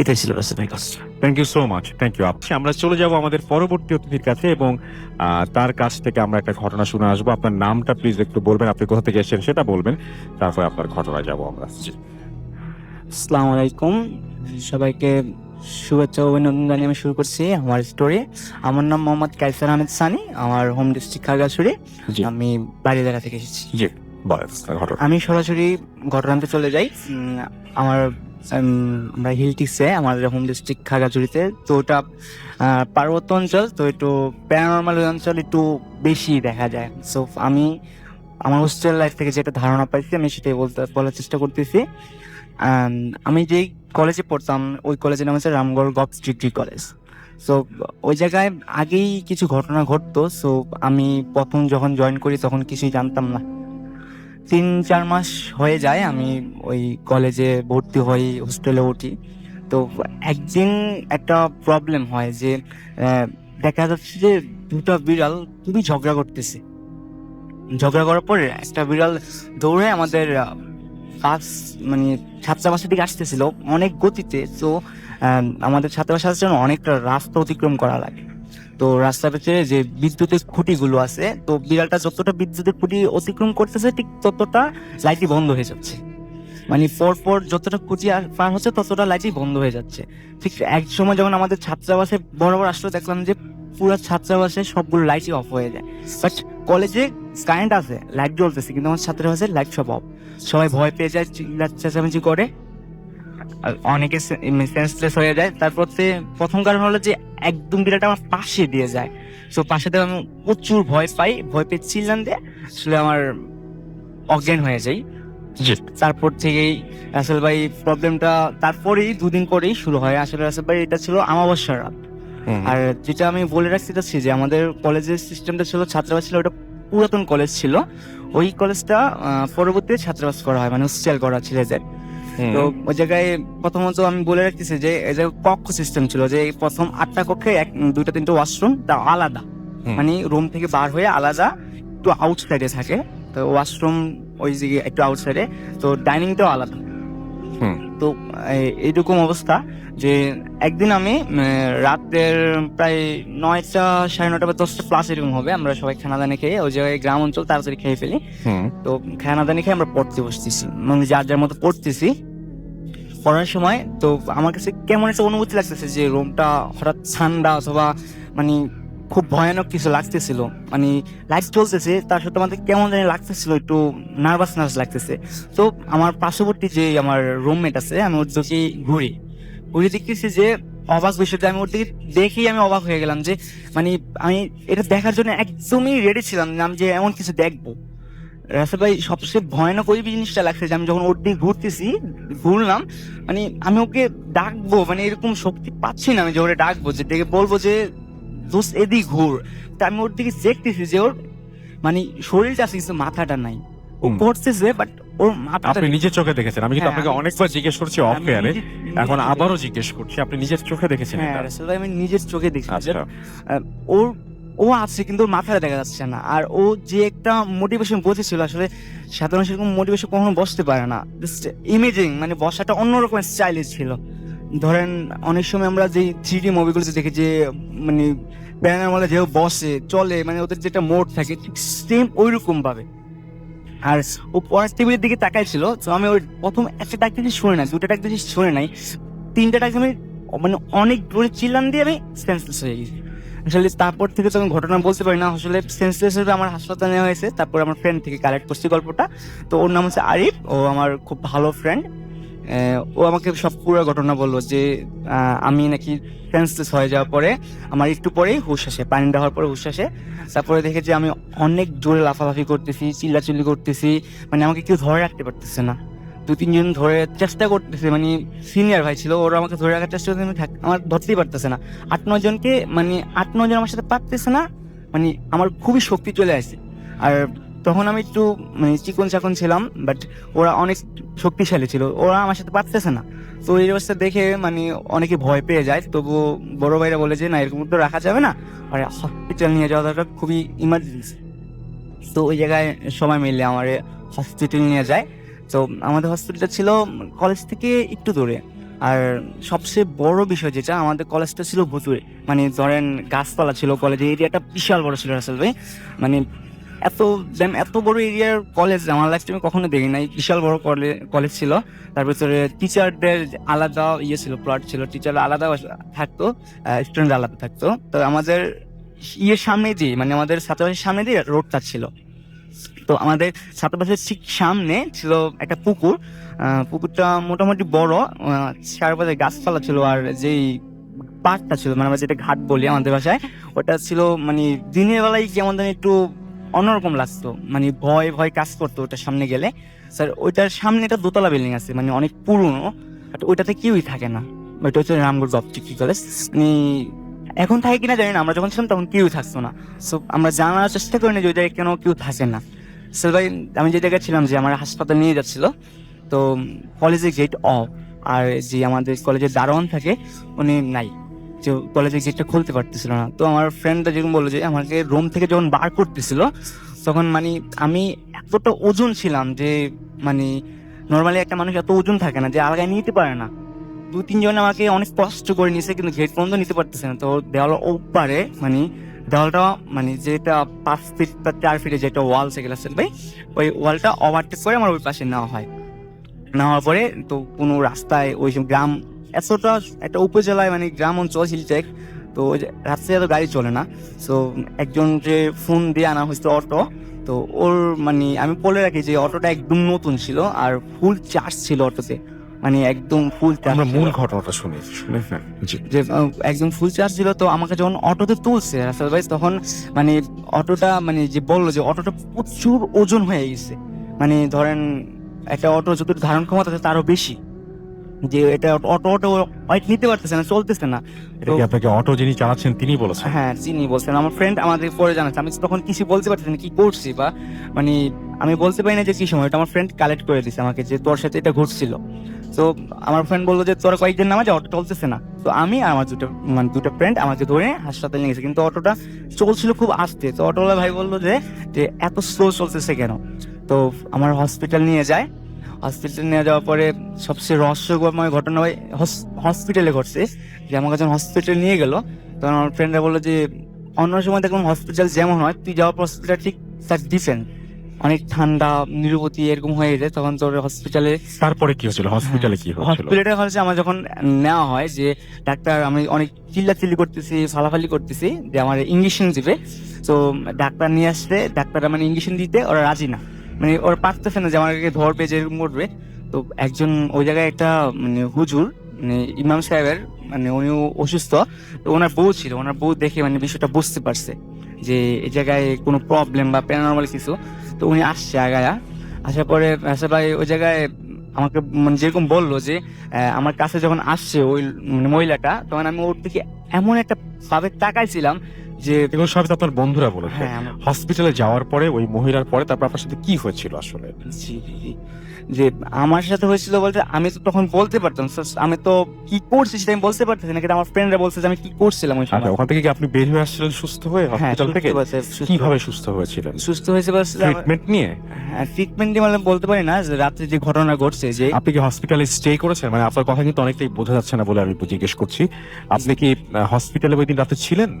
এটাই ছিল রাসেল ভাই কথা। Thank you so much, thank you. আমরা চলে যাব আমাদের পরবর্তী অতিথির কাছে এবং তার কাছ থেকে আমরা একটা ঘটনা শুনে আসবো। আপনার নামটা প্লিজ একটু বলবেন, আপনি কোথা থেকে এসেছেন সেটা বলবেন, তারপরে আপনার ঘটনায় যাব আমরা। আসসালামু আলাইকুম, সবাইকে শুভেচ্ছা ও অভিনন্দন জানিয়ে আমি শুরু করছি আমার স্টোরি। আমার নাম মোহাম্মদ কাইসার আহমেদ সানি, আমার হোম ডিস্ট্রিক্ট খাগড়াছড়ি, জি। আমি বাড়িদারা থেকে এসেছি। জি, বলেন ঘটনা। আমি সরাসরি ঘটনাতে চলে যাই। আমার আমরা হিলটিক্সে, আমাদের হোম ডিস্ট্রিক্ট খাগড়াছড়িতে, তো ওটা পার্বত্য অঞ্চল, তো একটু প্যারানর্মাল অঞ্চল একটু বেশি দেখা যায়। সো আমি আমার হোস্টেল লাইফ থেকে যেটা ধারণা পাইছি আমি সেটাই বলার চেষ্টা করতেছি। আমি যেই কলেজে পড়তাম ওই কলেজের নাম হচ্ছে Ramgarh government degree college. So ওই জায়গায় আগেই কিছু ঘটনা ঘটতো। সো আমি প্রথম যখন জয়েন করি তখন কিছুই জানতাম না। 3-4 মাস হয়ে যায় আমি ওই কলেজে ভর্তি হই, হোস্টেলে উঠি। তো একদিন একটা প্রবলেম হয় যে দেখা যাচ্ছে যে দুটো বিড়াল খুবই ঝগড়া করতেছে। ঝগড়া করার পরে একটা বিড়াল দৌড়ে আমাদের মানে ছাত্রাবাসের দিকে আসতেছিল অনেক গতিতে। তো আমাদের ছাত্রাবাসে আসার জন্য অনেকটা রাস্তা অতিক্রম করা লাগে। তো রাস্তার ভেতরে যে বিদ্যুতের খুঁটিগুলো আছে, তো বিড়ালটা যতটা বিদ্যুতের খুঁটি অতিক্রম করতেছে ঠিক ততটা লাইটই বন্ধ হয়ে যাচ্ছে। মানে পর যতটা খুঁটি পার হচ্ছে ততটা লাইটই বন্ধ হয়ে যাচ্ছে। ঠিক এক সময় যখন আমাদের ছাত্রাবাসে বরাবর আসলো, দেখলাম যে পুরো ছাত্রাবাসে সবগুলো লাইটই অফ হয়ে যায়। বাট কলেজে কারেন্ট আছে, লাইট জ্বলতেছে, কিন্তু আমার ছাত্রাবাসের লাইট সব অফ। সবাই ভয় পেয়ে যায়, চেঁচামেচি করে, আর অনেকে সেন্সলেস হয়ে যায়। তারপর প্রথম কারণ হলো যে একদম বিড়ালটা আমার পাশে দিয়ে যায়। তো পাশে দিয়ে আমি প্রচুর ভয় পাই, ভয় পেয়ে চিল্লান দিয়ে আসলে আমার অজ্ঞান হয়ে যাই। তারপর থেকেই রাসেল ভাই প্রবলেমটা তারপরেই 2 দিন পরেই শুরু হয়। আসলে রাসেল ভাই এটা ছিল আমাবস্যার রাত। আর যেটা আমি বলে রাখতে চাচ্ছি যে আমাদের কলেজের সিস্টেমটা ছিল, ছাত্রাবাস ছিল, ওটা পুরাতন কলেজ ছিল। ওই কলেজটা পরবর্তীতে ছাত্রাবাস করা হয়, মানে হোস্টেল করা ছেলেদের। তো ওই জায়গায় প্রথমত আমি বলে রাখতেছি যে এই যে কক্ষ সিস্টেম ছিল, যে প্রথম 8টা কক্ষে 2-3টে ওয়াশরুম, তা আলাদা, মানে রুম থেকে বার হয়ে আলাদা একটু আউটসাইডে থাকে। তো ওয়াশরুম ওই দিকে একটু আউটসাইডে, তো ডাইনিংটাও আলাদা। তো এইরকম অবস্থা যে একদিন আমি রাতের প্রায় 9টা, 9:30 বা 10টা প্লাস এরকম হবে, আমরা সবাই খানাদানি খেয়ে, ওই জায়গায় গ্রাম অঞ্চল, তাড়াতাড়ি খেয়ে ফেলি। তো খানাদানি খেয়ে আমরা পড়তে বসতেছি, মানে যার যার মতো পড়তেছি। পড়ার সময় তো আমার কাছে কেমন একটা অনুভূতি লাগতেছে যে রুমটা হঠাৎ ঠান্ডা অথবা মানে খুব ভয়ানক কিছু লাগতেছিল। মানে লাইট চলতেছে, তার সাথে আমাদের কেমন জানি লাগতেছিল, একটু নার্ভাস লাগতেছে। তো আমার পার্শ্ববর্তী যে আমার রুমমেট আছে, আমি ওর দিকে ঘুরে দেখতেছি যে অবাক বিষয়টা, আমি ওর দিকে দেখেই আমি অবাক হয়ে গেলাম যে মানে আমি এটা দেখার জন্য একদমই রেডি ছিলাম না যে এমন কিছু দেখবো। রাসেল ভাই সবচেয়ে ভয়ানক ওই জিনিসটা লাগছে যে আমি যখন ওর দিকে ঘুরলাম, মানে আমি ওকে ডাকবো, মানে এরকম শক্তি পাচ্ছি না আমি যে ওরে ডাকবো, যে ডেকে বলবো যে দোস্ত এদিক ঘুর। তা আমি ওর দিকে দেখতেছি যে ওর মানে শরীরটা আছে কিন্তু মাথাটা নাই। ও পড়তেছে বাট ওর মাথাটা। আপনি নিজের চোখে দেখেছেন? আমি কিন্তু হ্যাঁ, আপনাকে অনেকবার জিজ্ঞেস করছি অফ আমি এয়ারে, এখন নিজের- আবারও জিজ্ঞেস করছি, আপনি নিজের চোখে দেখেছেন হ্যাঁ এটা? রাসেল ভাই, আমি নিজের চোখে দেখছি। আচ্ছা। ও আছে কিন্তু ওর মাথাটা দেখা যাচ্ছে না। আর ও যে একটা মোটিভেশন বসেছিল, আসলে সাধারণ সেরকম মোটিভেশন কখনো বসতে পারে না, জাস্ট ইমেজিং, মানে বসাটা অন্যরকম স্টাইলিশ ছিল। ধরেন অনেক সময় আমরা যে 3D মুভিগুলোতে দেখি যে মানে ব্যানার মধ্যে যেও বসে চলে, মানে ওদের যেটা মোড থাকে ঠিক সেম ওইরকম ভাবে। আর ও পরের টেবিলের দিকে তাকাইছিল। তো আমি ওই প্রথম একটা ডাক দিয়েছি শুনে নাই, 2টা ডাক দিয়েছি শুনে নাই, 3টা ডাক আমি মানে অনেক জোরে চিল্লান দিয়ে আমি সেন্সলেস হয়ে গেছি। আসলে তারপর থেকে তো আমি ঘটনা বলতে পারি না, আসলে সেন্সলেস হয়ে আমার হাসপাতালে নেওয়া হয়েছে। তারপর আমার ফ্রেন্ড থেকে কালেক্ট করছি গল্পটা। তো ওর নাম হচ্ছে আরিফ, ও আমার খুব ভালো ফ্রেন্ড। ও আমাকে সব পুরো ঘটনা বললো যে আমি নাকি সেন্সলেস হয়ে যাওয়ার পরে আমার একটু পরেই হুশ আসে, পানি দেওয়ার পরে হুশ আসে। তারপরে দেখে যে আমি অনেক জোরে লাফালাফি করতেছি, চিল্লাচিল্লি করতেছি, মানে আমাকে কেউ ধরে রাখতে পারতেছে না। 2-3 জন ধরে চেষ্টা করতেছে, মানে সিনিয়র ভাই ছিল, ওরা আমাকে ধরে রাখার চেষ্টা করতে, আমার ধরতেই পারতেছে না। 8-9 জনকে, মানে 8-9 জন আমার সাথে পারতেছে না, মানে আমার খুবই শক্তি চলে আসছে। আর তখন আমি একটু মানে চিকন চাকন ছিলাম, বাট ওরা অনেক শক্তিশালী ছিল, ওরা আমার সাথে পারতেছে না। তো এই অবস্থা দেখে মানে অনেকে ভয় পেয়ে যায়, তবুও বড় ভাইরা বলে যে না, এরকম তো রাখা যাবে না, আর হসপিটাল নিয়ে যাওয়া দরকার, খুবই ইমার্জেন্সি। তো ওই জায়গায় সবাই মিলে আমার হসপিটাল নিয়ে যায়। তো আমাদের হসপিটালটা ছিল কলেজ থেকে একটু দূরে, আর সবচেয়ে বড় বিষয় যেটা, আমাদের কলেজটা ছিল ভুতুরে, মানে ধরেন গাছপালা ছিল, কলেজের এরিয়াটা বিশাল বড় ছিল রাসেল ভাই। মানে এত বড় এরিয়ার কলেজ আমার লাইফ টাইমে কখনো দেখি নাই। বিশাল বড় কলেজ ছিল, তার ভিতরে টিচারদের আলাদা ছিল, প্লট ছিল, টিচার আলাদা থাকতো, স্টুডেন্ট আলাদা থাকতো। তো আমাদের সামনে দিয়ে, মানে আমাদের ছাত্রাবাসের সামনে দিয়ে রোডটা ছিল। তো আমাদের ছাত্রাবাসের ঠিক সামনে ছিল একটা পুকুর। পুকুরটা মোটামুটি বড়, চারপাশে গাছপালা ছিল, আর যেই পাড়টা ছিল, মানে আমরা যেটা ঘাট বলি আমাদের ভাষায়, ওটা ছিল মানে দিনের বেলায় কেমন জানি একটু অন্যরকম লাগতো, মানে ভয় ভয় কাজ করতো ওটার সামনে গেলে। স্যার ওইটার সামনে একটা দোতলা বিল্ডিং আছে, মানে অনেক পুরনো, ওইটাতে কেউই থাকে না। ওইটা হচ্ছে রামগড় ডিগ্রি কলেজ। মানে এখন থাকে কিনা জানি না, আমরা যখন ছিলাম তখন কেউই থাকতো না। সো আমরা জানার চেষ্টা করি না যে ওই জায়গায় কেন কেউ থাকে না। স্যার ভাই, আমি যে জায়গায় ছিলাম, যে আমার হাসপাতাল নিয়ে যাচ্ছিল, তো কলেজের গেট অফ, আর যে আমাদের কলেজের দারোয়ান থাকে উনি নাই, যে কলেজের গেটটা খুলতে পারতেছিল না। তো আমার ফ্রেন্ডটা যেরকম বললো যে আমাকে রুম থেকে যখন বার করতেছিল, তখন মানে আমি এতটা ওজন ছিলাম যে মানে নর্মালি একটা মানুষ এত ওজন থাকে না যে আলগায় নিতে পারে না। 2-3 জন আমাকে অনেক কষ্ট করে নিয়েছে, কিন্তু গেট পর্যন্ত নিতে পারতেছে না। তো দেওয়াল ওপারে, মানে দেওয়ালটা মানে যেটা 5 ফিট বা 4 ফিটে যেটা ওয়াল সেগুলো আছে ভাই, ওই ওয়ালটা ওভারটেক করে আমার ওই পাশে নেওয়া হয়। নেওয়ার পরে তো কোনো রাস্তায় ওই গ্রাম, এতটা একটা উপজেলায় মানে গ্রাম অঞ্চল হিলটেক, তো ওই যে রাস্তায় এত গাড়ি চলে না। তো একজন যে ফোন দিয়ে আনা হয়েছিল অটো, তো ওর মানে আমি বলে রাখি যে অটোটা একদম নতুন ছিল, আর ফুল চার্জ ছিল অটোতে, মানে একদম ফুল চার্জ। আমরা মূল ঘটনাটা শুনি জি। যে একদম ফুল চার্জ ছিল। তো আমাকে যখন অটোতে তুলছে রাসেল ভাই, তখন মানে অটোটা মানে যে বললো যে অটোটা প্রচুর ওজন হয়ে গেছে, মানে ধরেন একটা অটো যতটুকু ধারণ ক্ষমতা আছে তারও বেশি, যে এটা অটো ওয়েট নিতে পারতেছে না, চলতেছে না। এটা কি আপনাকে অটো যিনি চালাচ্ছেন তিনি বলেছেন? হ্যাঁ, চিনি বলছেন, আমার ফ্রেন্ড আমাদের পরে জানাচ্ছে। আমি তখন কিছু বলতে পারতেছি না কি করছি, বা মানে আমি বলতে পারি না যে কি সময়। এটা আমার ফ্রেন্ড কালেক্ট করে দিছে আমাকে যে তোর সাথে এটা ঘটছিল। তো আমার ফ্রেন্ড বললো যে তোরা কয়েকদিন নামা, যে অটো চলতেছে না। তো আমি আর আমার দুটো ফ্রেন্ড আমাকে ধরে হাসপাতালে নিয়ে গেছে, কিন্তু অটোটা চলছিল খুব আস্তে। তো অটোওয়ালা ভাই বললো যে এত স্লো চলতেছে কেন। তো আমার হসপিটাল নিয়ে যায়। হসপিটাল নিয়ে যাওয়ার পরে সবচেয়ে রহস্যময় ঘটনা ভাই হসপিটালে ঘটছে, যে আমাকে যখন হসপিটাল নিয়ে গেল, তখন আমার ফ্রেন্ডরা বললো যে অন্য সময় দেখুন হসপিটাল যেমন হয়, তুই যাওয়ার পর হসপিটাল ঠিক তার ডিফারেন্ট, অনেক ঠান্ডা নিরবতি এরকম হয়ে যায়। তখন তোর হসপিটালে, তারপরে কি হয়েছিল? হসপিটালে কি হয়েছিল? হসপিটালে হচ্ছে আমার যখন নেওয়া হয়, যে ডাক্তার, আমি অনেক চিল্লাচিল্লি করতেছি, ফালাফালি করতেছি যে আমার ইঞ্জেকশন দিবে। তো ডাক্তার নিয়ে আসলে, ডাক্তার মানে ইঞ্জেকশন দিতে ওরা রাজি না, মানে ওরা পারতেছে না যে আমাকে ধরবে, যে এরকম করবে। তো একজন ওই জায়গায় একটা মানে হুজুর, মানে ইমাম সাহেবের, মানে উনি অসুস্থ। তো ওনার বউ ছিল, ওনার বউ দেখে মানে বিষয়টা বুঝতে পারছে যে এই জায়গায় কোনো প্রবলেম বা প্যারানর্মাল কিছু। তো উনি আসছে আগায়া, আসার পরে আসার ভাই ওই জায়গায় আমাকে মানে যেরকম বললো যে আমার কাছে যখন আসছে ওই মানে মহিলাটা, তখন আমি ওর দিকে এমন একটা ভাবে তাকাইছিলাম যে এগুলো সবই তো আপনার বন্ধুরা বলেছে। হ্যাঁ, হসপিটালে যাওয়ার পরে ওই মহিলার পরে তারপর আপনার সাথে কি হয়েছিল আসলে? জি, যে আমার সাথে হয়েছিল বলতে আমি তো তখন বলতে পারতাম, আমি তো কি করছি সেটা আমি বলতে পারতেছি না, কিন্তু আমার ফ্রেন্ডরা বলছে যে আমি কি করছিলাম ওই সময়। আচ্ছা, ওখান থেকে কি আপনি বের হয়ে আসছিলেন সুস্থ হয়ে হ্যাঁ, হসপিটাল থেকে? কিভাবে সুস্থ হয়েছিলেন? সুস্থ হয়েছে বলছে ট্রিটমেন্ট নিয়ে? ট্রিটমেন্ট দিয়ে মানে বলতে পারি না, যে রাত্রে যে ঘটনা ঘটছে, যে আপনি কি হসপিটালে স্টে করেছেন? মানে আপনার কথা কিন্তু অনেকটাই বোঝা যাচ্ছে না বলে আমি জিজ্ঞেস করছি। আপনি কি হসপিটালে ওই দিন রাতে ছিলেন?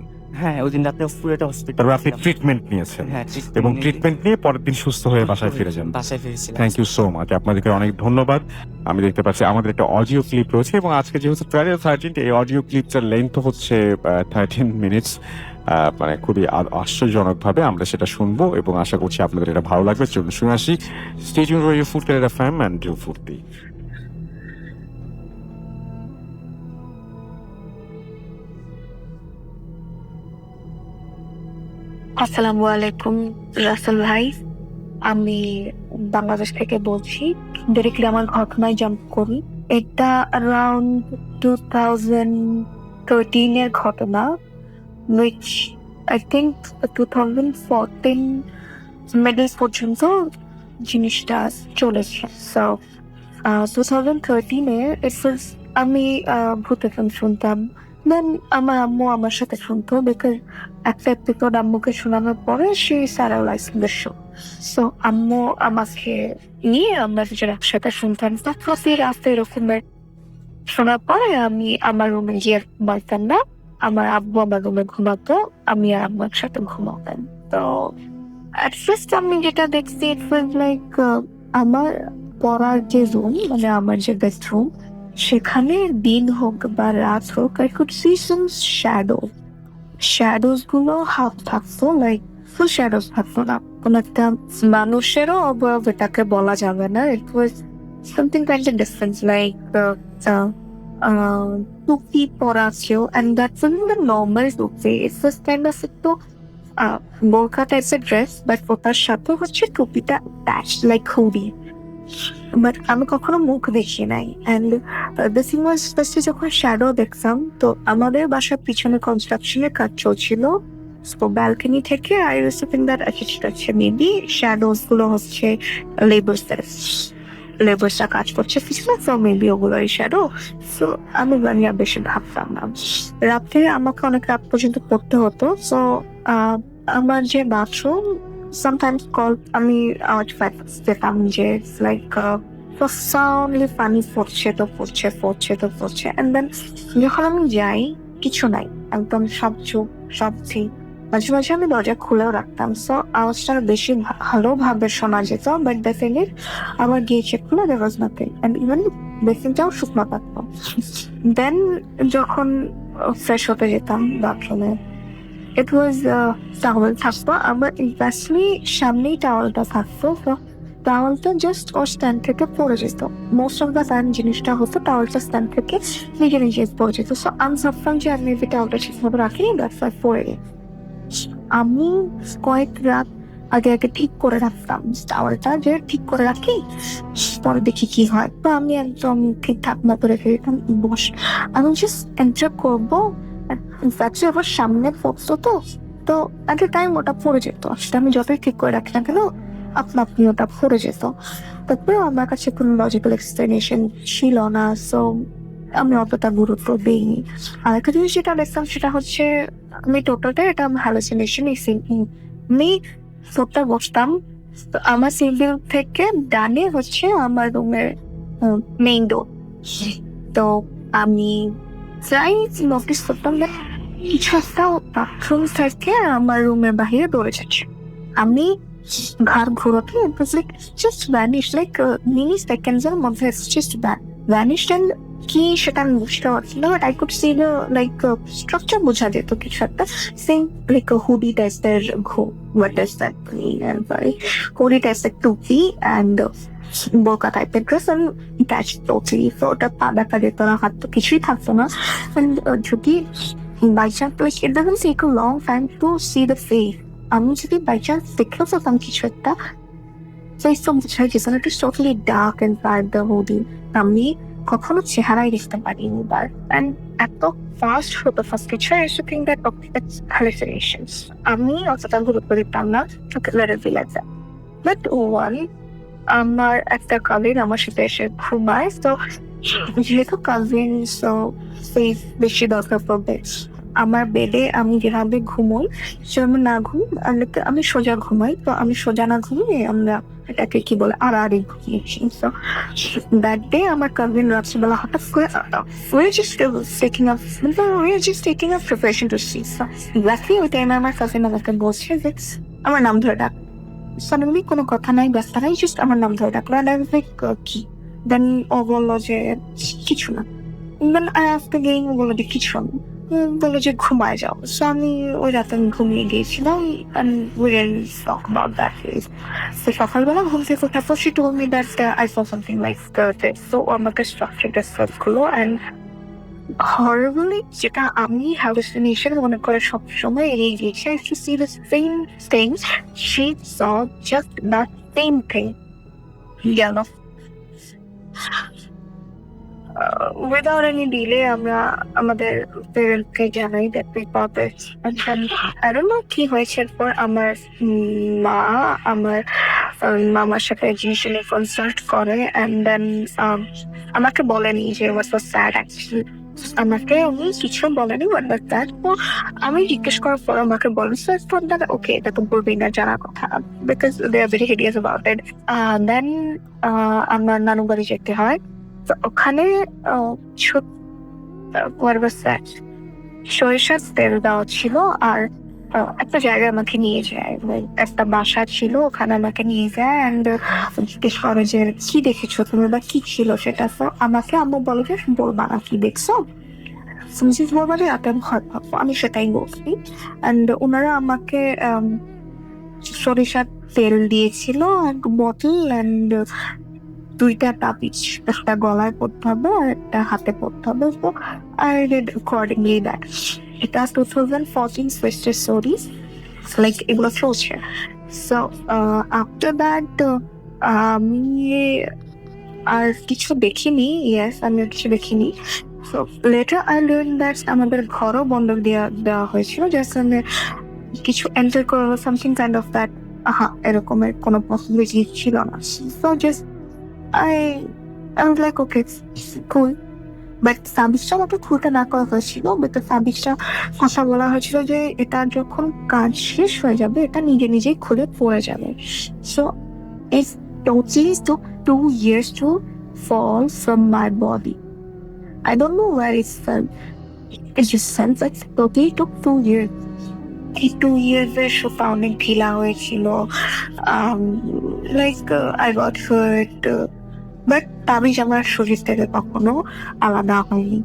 হ্যাঁ, ওই দিন রাতে পুরোটা হসপিটাল, তারপর আপনি ট্রিটমেন্ট নিয়েছেন, হ্যাঁ, এবং ট্রিটমেন্ট নিয়ে পরের দিন সুস্থ হয়ে বাসায় ফিরে যান। বাসায় ফিরেছিলাম। থ্যাংক ইউ সো মাচ, আপনাদেরকে অনেক ধন্যবাদ। আমি দেখতে পাচ্ছি আমাদের একটা অডিও ক্লিপ রয়েছে, এবং আজকে যেহেতু ফ্রাইডে 13, এই অডিও ক্লিপটার লেন্থ হচ্ছে 13 মিনিটস। মানে খুবই আশ্চর্যজনক ভাবে আমরা সেটা শুনবো, এবং আশা করছি আপনাদের এটা ভালো লাগবে। চলুন শুনে আসি। Stay tuned with food career FM and do foodie. আসসালামু আলাইকুম রাসেল ভাই, আমি বাংলাদেশ থেকে বলছি। ডিরেক্টলি আমার ঘটনায় জাম্প করি। এটা অ্যারাউন্ড 2013 এর ঘটনা, which I think 2014 মিডল পর্যন্ত জিনিসটা চলেছে। সো 2013-এ আমি ভূতের film শুনতাম। দেন আমার আম্মু আমার সাথে শুনতো, বিকজ একটা এপিসোড আম্মুকে শোনানোর পরে সে সারা লাইসেন দ্য শো। সো আম্মু আমাকে নিয়ে আমরা দুজন একসাথে শুনতাম। তারপর রাতে এরকমের শোনার পরে আমি আমার রুমে গিয়ে ঘুমাইতাম না, আমার আব্বু আমার রুমে ঘুমাতো, আমি আর আম্মু একসাথে ঘুমাতাম। তো at first আমি যেটা দেখছি ইট ওয়াজ লাইক আমার পড়ার যে রুম, মানে আমার যে বেডরুম, সেখানে দিন হোক বা রাত হোক I could see some shadows গুলো হাফ থাকতো, লাইক ফুল শ্যাডোজ থাকতো না। কোন একটা মানুষেরও অবয়ব এটাকে বলা যাবে না, it was something kind of difference, like টুপি পরা কেউ, and that wasn't the normal টুপি, ইট ওয়াজ কাইন্ড অফ একটু বোরকা টাইপের ড্রেস, বাট ওটার সাথে হচ্ছে টুপিটা অ্যাটাচ লাইক হুডি। বাট আমি কখনো মুখ দেখি নাই। অ্যান্ড দ্য থিং ওয়াজ ফার্স্টে যখন শ্যাডো দেখতাম, তো আমাদের বাসার পিছনে কনস্ট্রাকশনের কাজ চলছিল, তো ব্যালকনি থেকে I use to think that আচ্ছা মেবি শ্যাডোজ গুলো হচ্ছে লেবার্সরা কাজ করছে পিছনে, তো মেবি ওগুলোই শ্যাডো। সো আমি বানিয়ে বেশি ভাবতাম না। রাত্রে আমাকে অনেক রাত পর্যন্ত পড়তে হতো। সো আমার যে বাথরুম sometimes আমি আওয়াজ পেতাম যে লাইক প্রফাউন্ডলি পানি পড়ছে এন্ড দেন যখন আমি যাই কিছু নাই, একদম সব চুপ, সব ঠিক। মাঝে মাঝে আমি দরজা খুলেও রাখতাম, সো আওয়াজটা বেশি ভালোভাবে শোনা যেত, বাট ডেফিনেটলি আমার গিয়ে চেক করলে দেয়ার ওয়াজ নাথিং, এন্ড ইভেন বেসিনটাও শুকনো থাকতো। দেন যখন ফ্রেশ হতে যেতাম বাথরুমে, ইট ওয়াজ টাওয়েল থাকতো, আমার এক্স্যাক্টলি সামনেই টাওয়েলটা থাকতো। তো টাওয়েলটা জাস্ট ওর স্ট্যান্ড থেকে পড়ে যেত। মোস্ট অফ দ্য টাইম জিনিসটা হতো টাওয়েলটা স্ট্যান্ড থেকে নিজে পড়ে যেত। সো আমি ভাবতাম যে আমি টাওয়েলটা ঠিক মতো রাখিনি, দ্যাটস ওয়াই পড়ে গেছে। আমি কয়েক রাত আগে ঠিক করে রাখতাম টাওয়েলটা, যে ঠিক করে রাখি পরে দেখি কি হয়। তো আমি একদম ঠিকঠাক মতো রেখে দিতাম। আমি জাস্ট এন্টার করবো, ইনফ্যাক্ট আবার সামনে পড়তো, তো এট এ টাইম ওটা পড়ে যেত। সেটা আমি যতই ঠিক করে রাখি না কেন, আপনি ওটা পড়ে যেত। তারপরে আমার কাছে কোনো লজিক্যাল এক্সপ্লেনেশন ছিল না, সো আমি অতটা গুরুত্ব দিইনি। আর একটা জিনিস যেটা দেখতাম সেটা হচ্ছে আমি টোটালটা এটা আমার হ্যালুসিনেশন। আমি ফোরটা বসতাম, তো আমার সিভিল থেকে ডানে হচ্ছে আমার রুমের মেইন ডোর। তো আমি যাই নোটিস করতাম যে কিছু একটা বাথরুম থেকে আমার রুমের বাহিরে দৌড়ে যাচ্ছে। আমি ঘর ঘুরোতে জাস্ট ভ্যানিশ, লাইক মিনি সেকেন্ডসের মধ্যে জাস্ট ভ্যানিশড। এন্ড কি সেটা আমি বুঝতে পারছি না, but I could C the like structure বোঝা যেত কিছু একটা, সেম লাইক হুডি টাইপের what does that mean? And sorry, hoodie টাইপের টুপি অ্যান্ড বোরকা টাইপের ড্রেস অ্যান্ড দ্যাটস টোটালি। তো ওটা পা দেখা যেত না, হাত তো কিছুই থাকতো না। অ্যান্ড যদি by chance like it doesn't take a long time to see the face, আমি যদি বাই চান্স দেখতে পেতাম কিছু একটা, ফেস তো বোঝা যেত না, it is totally dark and bright the hoodie. আমি কখনো চেহারাই দেখতে পারিনি বার, অ্যান্ড এত ফাস্ট হতো ফার্স্ট কিছু। I used to think that it's hallucinations. আমি অতটা গুরুত্ব দিতাম না, let it be like that. But one, আমার একটা কাজিন আমার সাথে এসে ঘুমায়, তো যেহেতু কাজিন, সো ফেস বেশি দরকার পড়বে। আমার বেডে আমি যেভাবে ঘুমোই সেরকম না আমি সোজা ঘুমাই, তো আমি সোজা না ঘুমিয়ে আমরা এটাকে কি বলে আড়াআড়ি ঘুমিয়েছি। তো দ্যাট ডে আমার কাজিন রাত্রিবেলা হঠাৎ করে we're just taking a preparation to see. So exactly ওই টাইমে আমার কাজিন আমাকে বলছে যে আমার নাম ধরে ডাক। সাডেনলি কোনো কথা নাই, ব্যস্তা নাই, জাস্ট আমার নাম ধরে ডাকলো। অ্যান্ড আই ওয়াজ লাইক কি? দেন ও বললো যে কিছু না। দেন আই আস্কড এগেইন, ও বললো যে কিছু না, বললো যে ঘুমায় যাও। সো আমি ওই রাতে ঘুমিয়ে গিয়েছিলাম, and we didn't talk about that. So সকালবেলা ঘুম থেকে ওঠার পর she told me that I saw something like skirted. So আমাকে স্ট্রাকচার ডিসকাস করলো, and horribly যেটা আমি হ্যালুসিনেশন মনে করে সবসময় এড়িয়ে গিয়েছি, I used to see the same things, she saw just the same thing. গেল উইদাউট এনি ডিলে আমরা আমাদের পেরেন্টসকে জানাই that we got it. I don't no কি হয়েছে এরপর আমার মা আমার মামার সাথে জিনিস নিয়ে কনসাল্ট করে অ্যান্ড দেন আমাকে বলেনি যে ওয়াজ সো স্যাড অ্যাকচুয়ালি। আমাকে উনি কিছু বলেনি বাট দ্যাট আমি জিজ্ঞেস করার পর আমাকে বলে সো ফর দ্যাট ওকে এটা তো বলবেই না জানার কথা because they are very hideous about it. Then আমার নানু বাড়ি যেতে হয়, তো ওখানে সরিষার তেল দেওয়া ছিল আর একটা জায়গায় আমাকে নিয়ে যায়, একটা বাসা ছিল ওখানে আমাকে নিয়ে যায় অ্যান্ড জিজ্ঞেস করে যে কি দেখেছো তুমি বা কি ছিল সেটা। তো আমাকে আম্মু বলে যে বলবা না কি দেখছো, তুমি যদি বলবা যে এত ভয় পাবো, আমি সেটাই বলছি। অ্যান্ড ওনারা আমাকে সরিষার তেল দিয়েছিল এক বোতল অ্যান্ড 2টা তাবিজ, একটা গলায় পড়তে হবে আর একটা হাতে পড়তে হবে। তো আই ডিড অ্যাকর্ডিংলি দ্যাট। এটা 2014 সুইস্টার স্টোরিজ, লাইক এগুলো চলছে। সো আফটার দ্যাট আমি আর কিছু দেখিনি, ইয়েস আমি আর কিছু দেখিনি। So letter I learn that আমাদের ঘরও বন্ধক দেওয়া হয়েছিল, জাস্ট আমি কিছু এন্টার করবো সামথিং কাইন্ড অফ দ্যাট, এরকমের কোনো পসিবিলিটি ছিল না। So just I was like, okay, it's cool. But সাবিসটা আমাকে খুলতে না করা হয়েছিল, বিকজ সাবিসটা কথা বলা হয়েছিল যে এটা যখন কাজ শেষ হয়ে যাবে এটা নিজে নিজেই খুলে পড়ে যাবে। So it totally took 2 years to fall from my body. I don't know where it fell. It just felt like it totally took 2 years. এই 2 years এর সোফা অনেক ঢিলা হয়েছিল, like I got hurt, but তাবিজ আমার শরীর থেকে কখনো আলাদা হয়নি।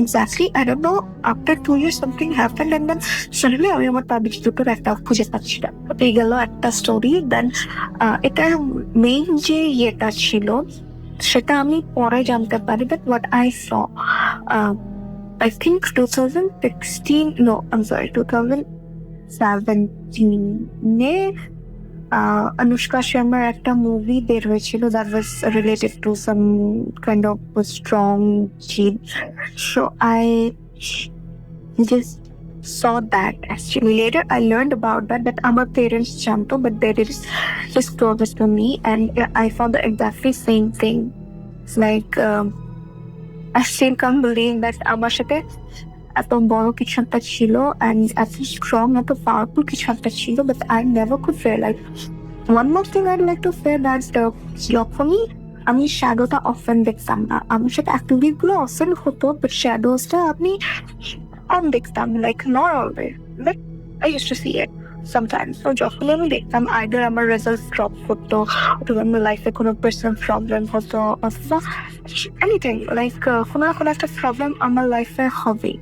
Exactly, I don't know, after 2 years something happened and then suddenly আমি আমার তাবিজ দুটোর একটা খুঁজে পাচ্ছি না। এই গেল একটা স্টোরি। দেন এটার মেইন যে ইয়েটা ছিল সেটা আমি পরে জানতে পারি, but what I saw I think 2016, no, I'm sorry, 2017-এ অনুষ্কা শর্মার একটা মুভি বের হয়েছিল that was related to some kind of strong jinn. So I just saw that. Actually later I learned about that আমার parents জানতো but they didn't disclose it to me and I found the exactly same thing. It's like I still can't believe that আমার সাথে এত বড় কিছু একটা ছিল and এত strong এত powerful কিছু একটা ছিল, but I never could realize. One more thing I'd like to say that যখনই আমি শ্যাডোটা অফেন দেখতাম না, আমার সাথে অ্যাক্টিভিটি গুলো অফেন হতো বাট শ্যাডোসটা আপনি কম দেখতাম, like not always, but I used to see it sometimes. তো যখন আমি দেখতাম আইদার আমার রেজাল্ট ড্রপ হতো অথবা আমার লাইফে কোনো পার্সোনাল প্রবলেম হতো অথবা এনিথিং, লাইক কোনো না কোনো একটা প্রবলেম আমার লাইফে হবে,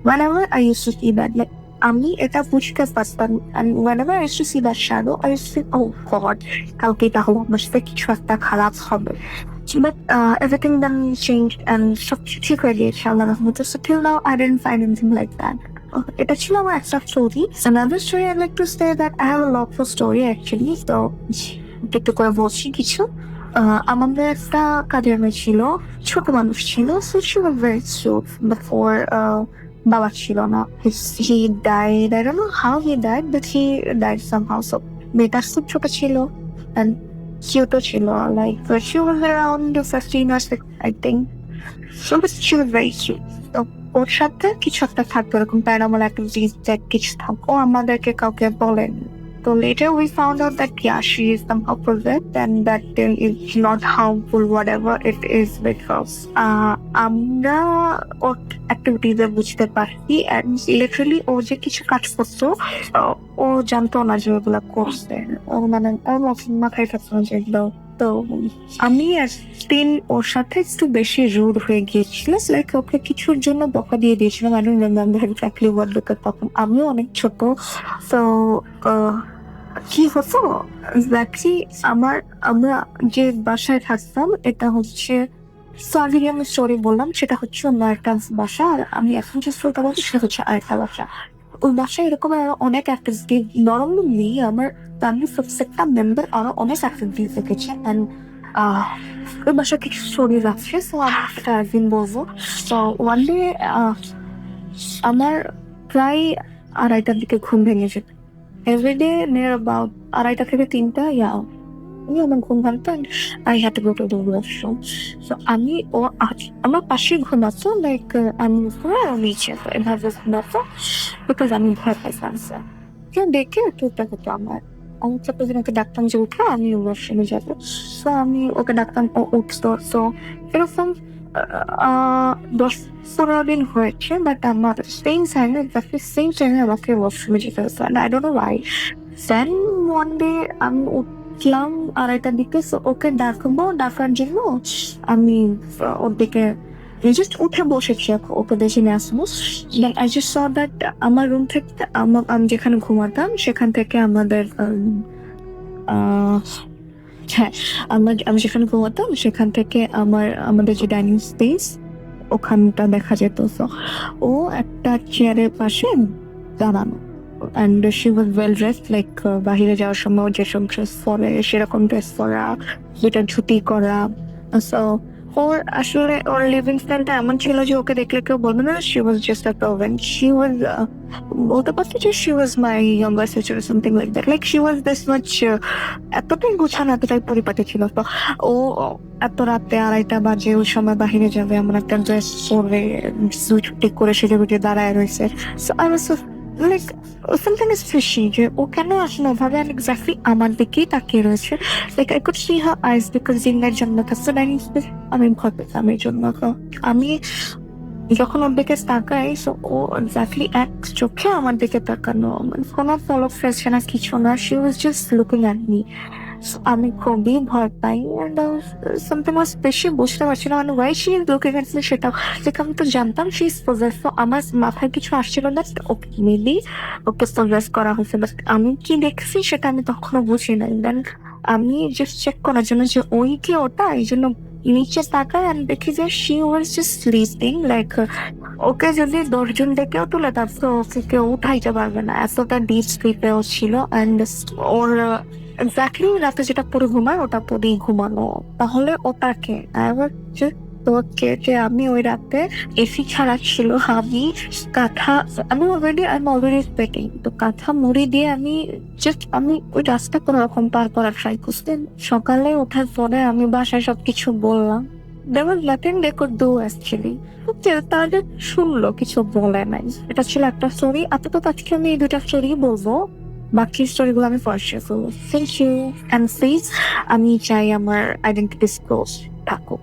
whenever I used to see that, like আমি এটা বুঝতে পারতাম and whenever I used to see that shadow I used to think, oh God, কালকে তাহলে আমার সাথে কিছু একটা খারাপ হবে, but everything then changed and সব ঠিক হয়ে গিয়েছে আল্লাহর রহমতে। So till now I didn't find anything like that. এটা ছিল আমার একটা story. Another story I'd like to say that I have a lot of story actually, so একটু করে বলছি কিছু। আমাদের একটা কাজের মেয়ে ছিল, ছোট মানুষ ছিল, so she was very sweet before বাবা ছিল না। He died, I don't know how he died, but he died somehow. So মেয়েটা খুব ছোট ছিল and cute ছিল, like she was around 15 or 16 I think, so but she was very cute. So ওর সাথে কিছু একটা থাকতো, এরকম প্যারানর্মাল অ্যাক্টিভিটিস কিছু থাকতো, আমাদেরকে কাউকে বলেনি। So later we found out that yeah, she is somehow possessed and that is not harmful whatever it is, because আমরা ওর অ্যাক্টিভিটিসে বুঝতে পারছি and literally ও যে কিছু কাজ করতো ও জানতো না যে ওগুলা করছে, ও মানে ওর মাথায় থাকতো না যে এগুলো। তো আমি একদিন ওর সাথে একটু বেশি রুড হয়ে গিয়েছিলাম, লাইক ওকে কিছুর জন্য বকা দিয়ে দিয়েছিলাম, I don't remember exactly what, because তখন আমিও অনেক ছোট। তো কি হতো এক্স্যাক্টলি আমরা যে বাসায় থাকতাম এটা হচ্ছে, সরি আমি স্টোরি বললাম, সেটা হচ্ছে অন্য একটা বাসা আর আমি এখন যে স্টোরিটা বলছি সেটা হচ্ছে আরেকটা বাসা। ওই বাসায় এরকম অনেক অ্যাক্টিভিটি, নরমালি আমার ফ্যামিলির প্রত্যেকটা মেম্বার আরো অনেক অ্যাক্টিভিটিস দেখেছে and ওই বাসায় কিছু স্টোরি আছে, সো আমি সেটা একদিন বলবো। তো ওয়ান ডে আমার প্রায় 2:30টার দিকে ঘুম ভেঙে যেত। এভরিডে নিয়ার অ্যাবাউট 2:30 থেকে 3টা আমার ঘুম ভাঙতো। I had to go to the washroom. So আমি ও আমার পাশেই ঘুমাতো, লাইক আমি উপরে আর নিচে, তো এভাবে ঘুমাতো বিকজ আমি ভয় পাইতাম। কেউ দেখে টুকটা হতো আমার। আমি প্রতিদিন ওকে ডাকতাম যে উঠো, আমি ওয়াশরুমে যাবো। সো আমি ওকে ডাকতাম, ও উঠতো। সো এরকম 10-15 দিন হয়েছে, বাট আমার সেম টাইমে আমাকে ওয়াশরুমে যেতে হতো। I don't know why. Then one day আমি উঠলাম 2:30টার দিকে, সো ওকে ডাকার জন্য আমি ওর দিকে জাস্ট উঠে বসেছি, ওকে দেখে নিয়ে আসবো। Then I just saw that আমার রুম থেকে আমি যেখানে ঘুমাতাম সেখান থেকে আমাদের হ্যাঁ, আমি যেখানে ঘুমাতাম সেখান থেকে আমাদের যে ডাইনিং স্পেস ওখানটা দেখা যেত। তো ও একটা চেয়ারের পাশে দাঁড়ানো, and she was well dressed, like বাহিরে যাওয়ার সময় যেসব ড্রেস পরে সেরকম ড্রেস পরা, যেটা ধুতি করা। সো ওর আসলে ওর লিভিং স্টাইলটা এমন ছিল যে ওকে দেখলে কেউ বলবে না she was just a prevent. She was বলতে পারছি যে she was my younger sister something like that, like she was this much, এতটাই গুছানো, এতটাই পরিপাটি ছিল। তো ও এত রাতে 2:30 বাজে ওই সময় বাহিরে যাবে, এমন একটা ড্রেস পরে সুইট করে সেজে গুজে দাঁড়ায় রয়েছে। So I was like something is fishy, যে ও কেন আসলে ওভাবে এক্স্যাক্টলি আমার দিকেই তাকিয়ে রয়েছে। Like I could see her eyes because জিন্নার জন্য থাকছে ডাইনিং স্পেস, আমি ভয় পেতাম এই জন্য। তো আমি যখন ওর দিকে তাকাই, সো ও এক্স্যাক্টলি এক চোখে আমার দিকে তাকানো, মানে কোনো ফলো ফেলছে না, কিছু না, she was just looking at me. আমি খুবই ভয় পাই, অ্যান্ড সামথিং ওয়াজ স্পেশাল, বুঝতে পারছি না মানে why she is looking at me. সেটাও যেটা আমি তো জানতাম শি ইজ পজেসড, তো আমার মাথায় কিছু আসছিল না ওকে মেবি ওকে পজেস করা হয়েছে, বাট আমি কি দেখছি সেটা আমি তখনও বুঝি নাই। দেন আমি জাস্ট চেক করার জন্য যে ওই কি ওটা, এই জন্য নিচে তাকায় আর দেখি যে she was just sleeping, like okay যদি 10 জন ডেকেও তুলে তারপরে ওকে কেউ উঠাইতে পারবে না, এতটা ডিপ স্লিপেও ছিল। অ্যান্ড ওর এক্স্যাক্টলি রাতে যেটা পরে ঘুমায় ওটা পরেই ঘুমানো, তাহলে ওটাকে আবার তোকে যে আমি ওই রাতে এসি ছাড়া ছিল, আমি অলরেডি পেটিং, তো কাঁথা মুড়ি দিয়ে আমি ওই রাস্তা কোনো রকম পার করার ট্রাই করছি। সকালে ওঠার পরে আমি বাসায় সবকিছু বললাম, there was nothing they could do actually. তাদের শুনলো, কিছু বলে নাই। এটা ছিল একটা স্টোরি। আপাতত আজকে আমি এই 2টা স্টোরি বলবো, বাকি স্টোরিগুলো আমি পরে শেয়ার করবো। থ্যাংক ইউ, অ্যান্ড প্লিজ আমি চাই আমার আইডেন্টিটি ডিসক্লোজ থাকুক।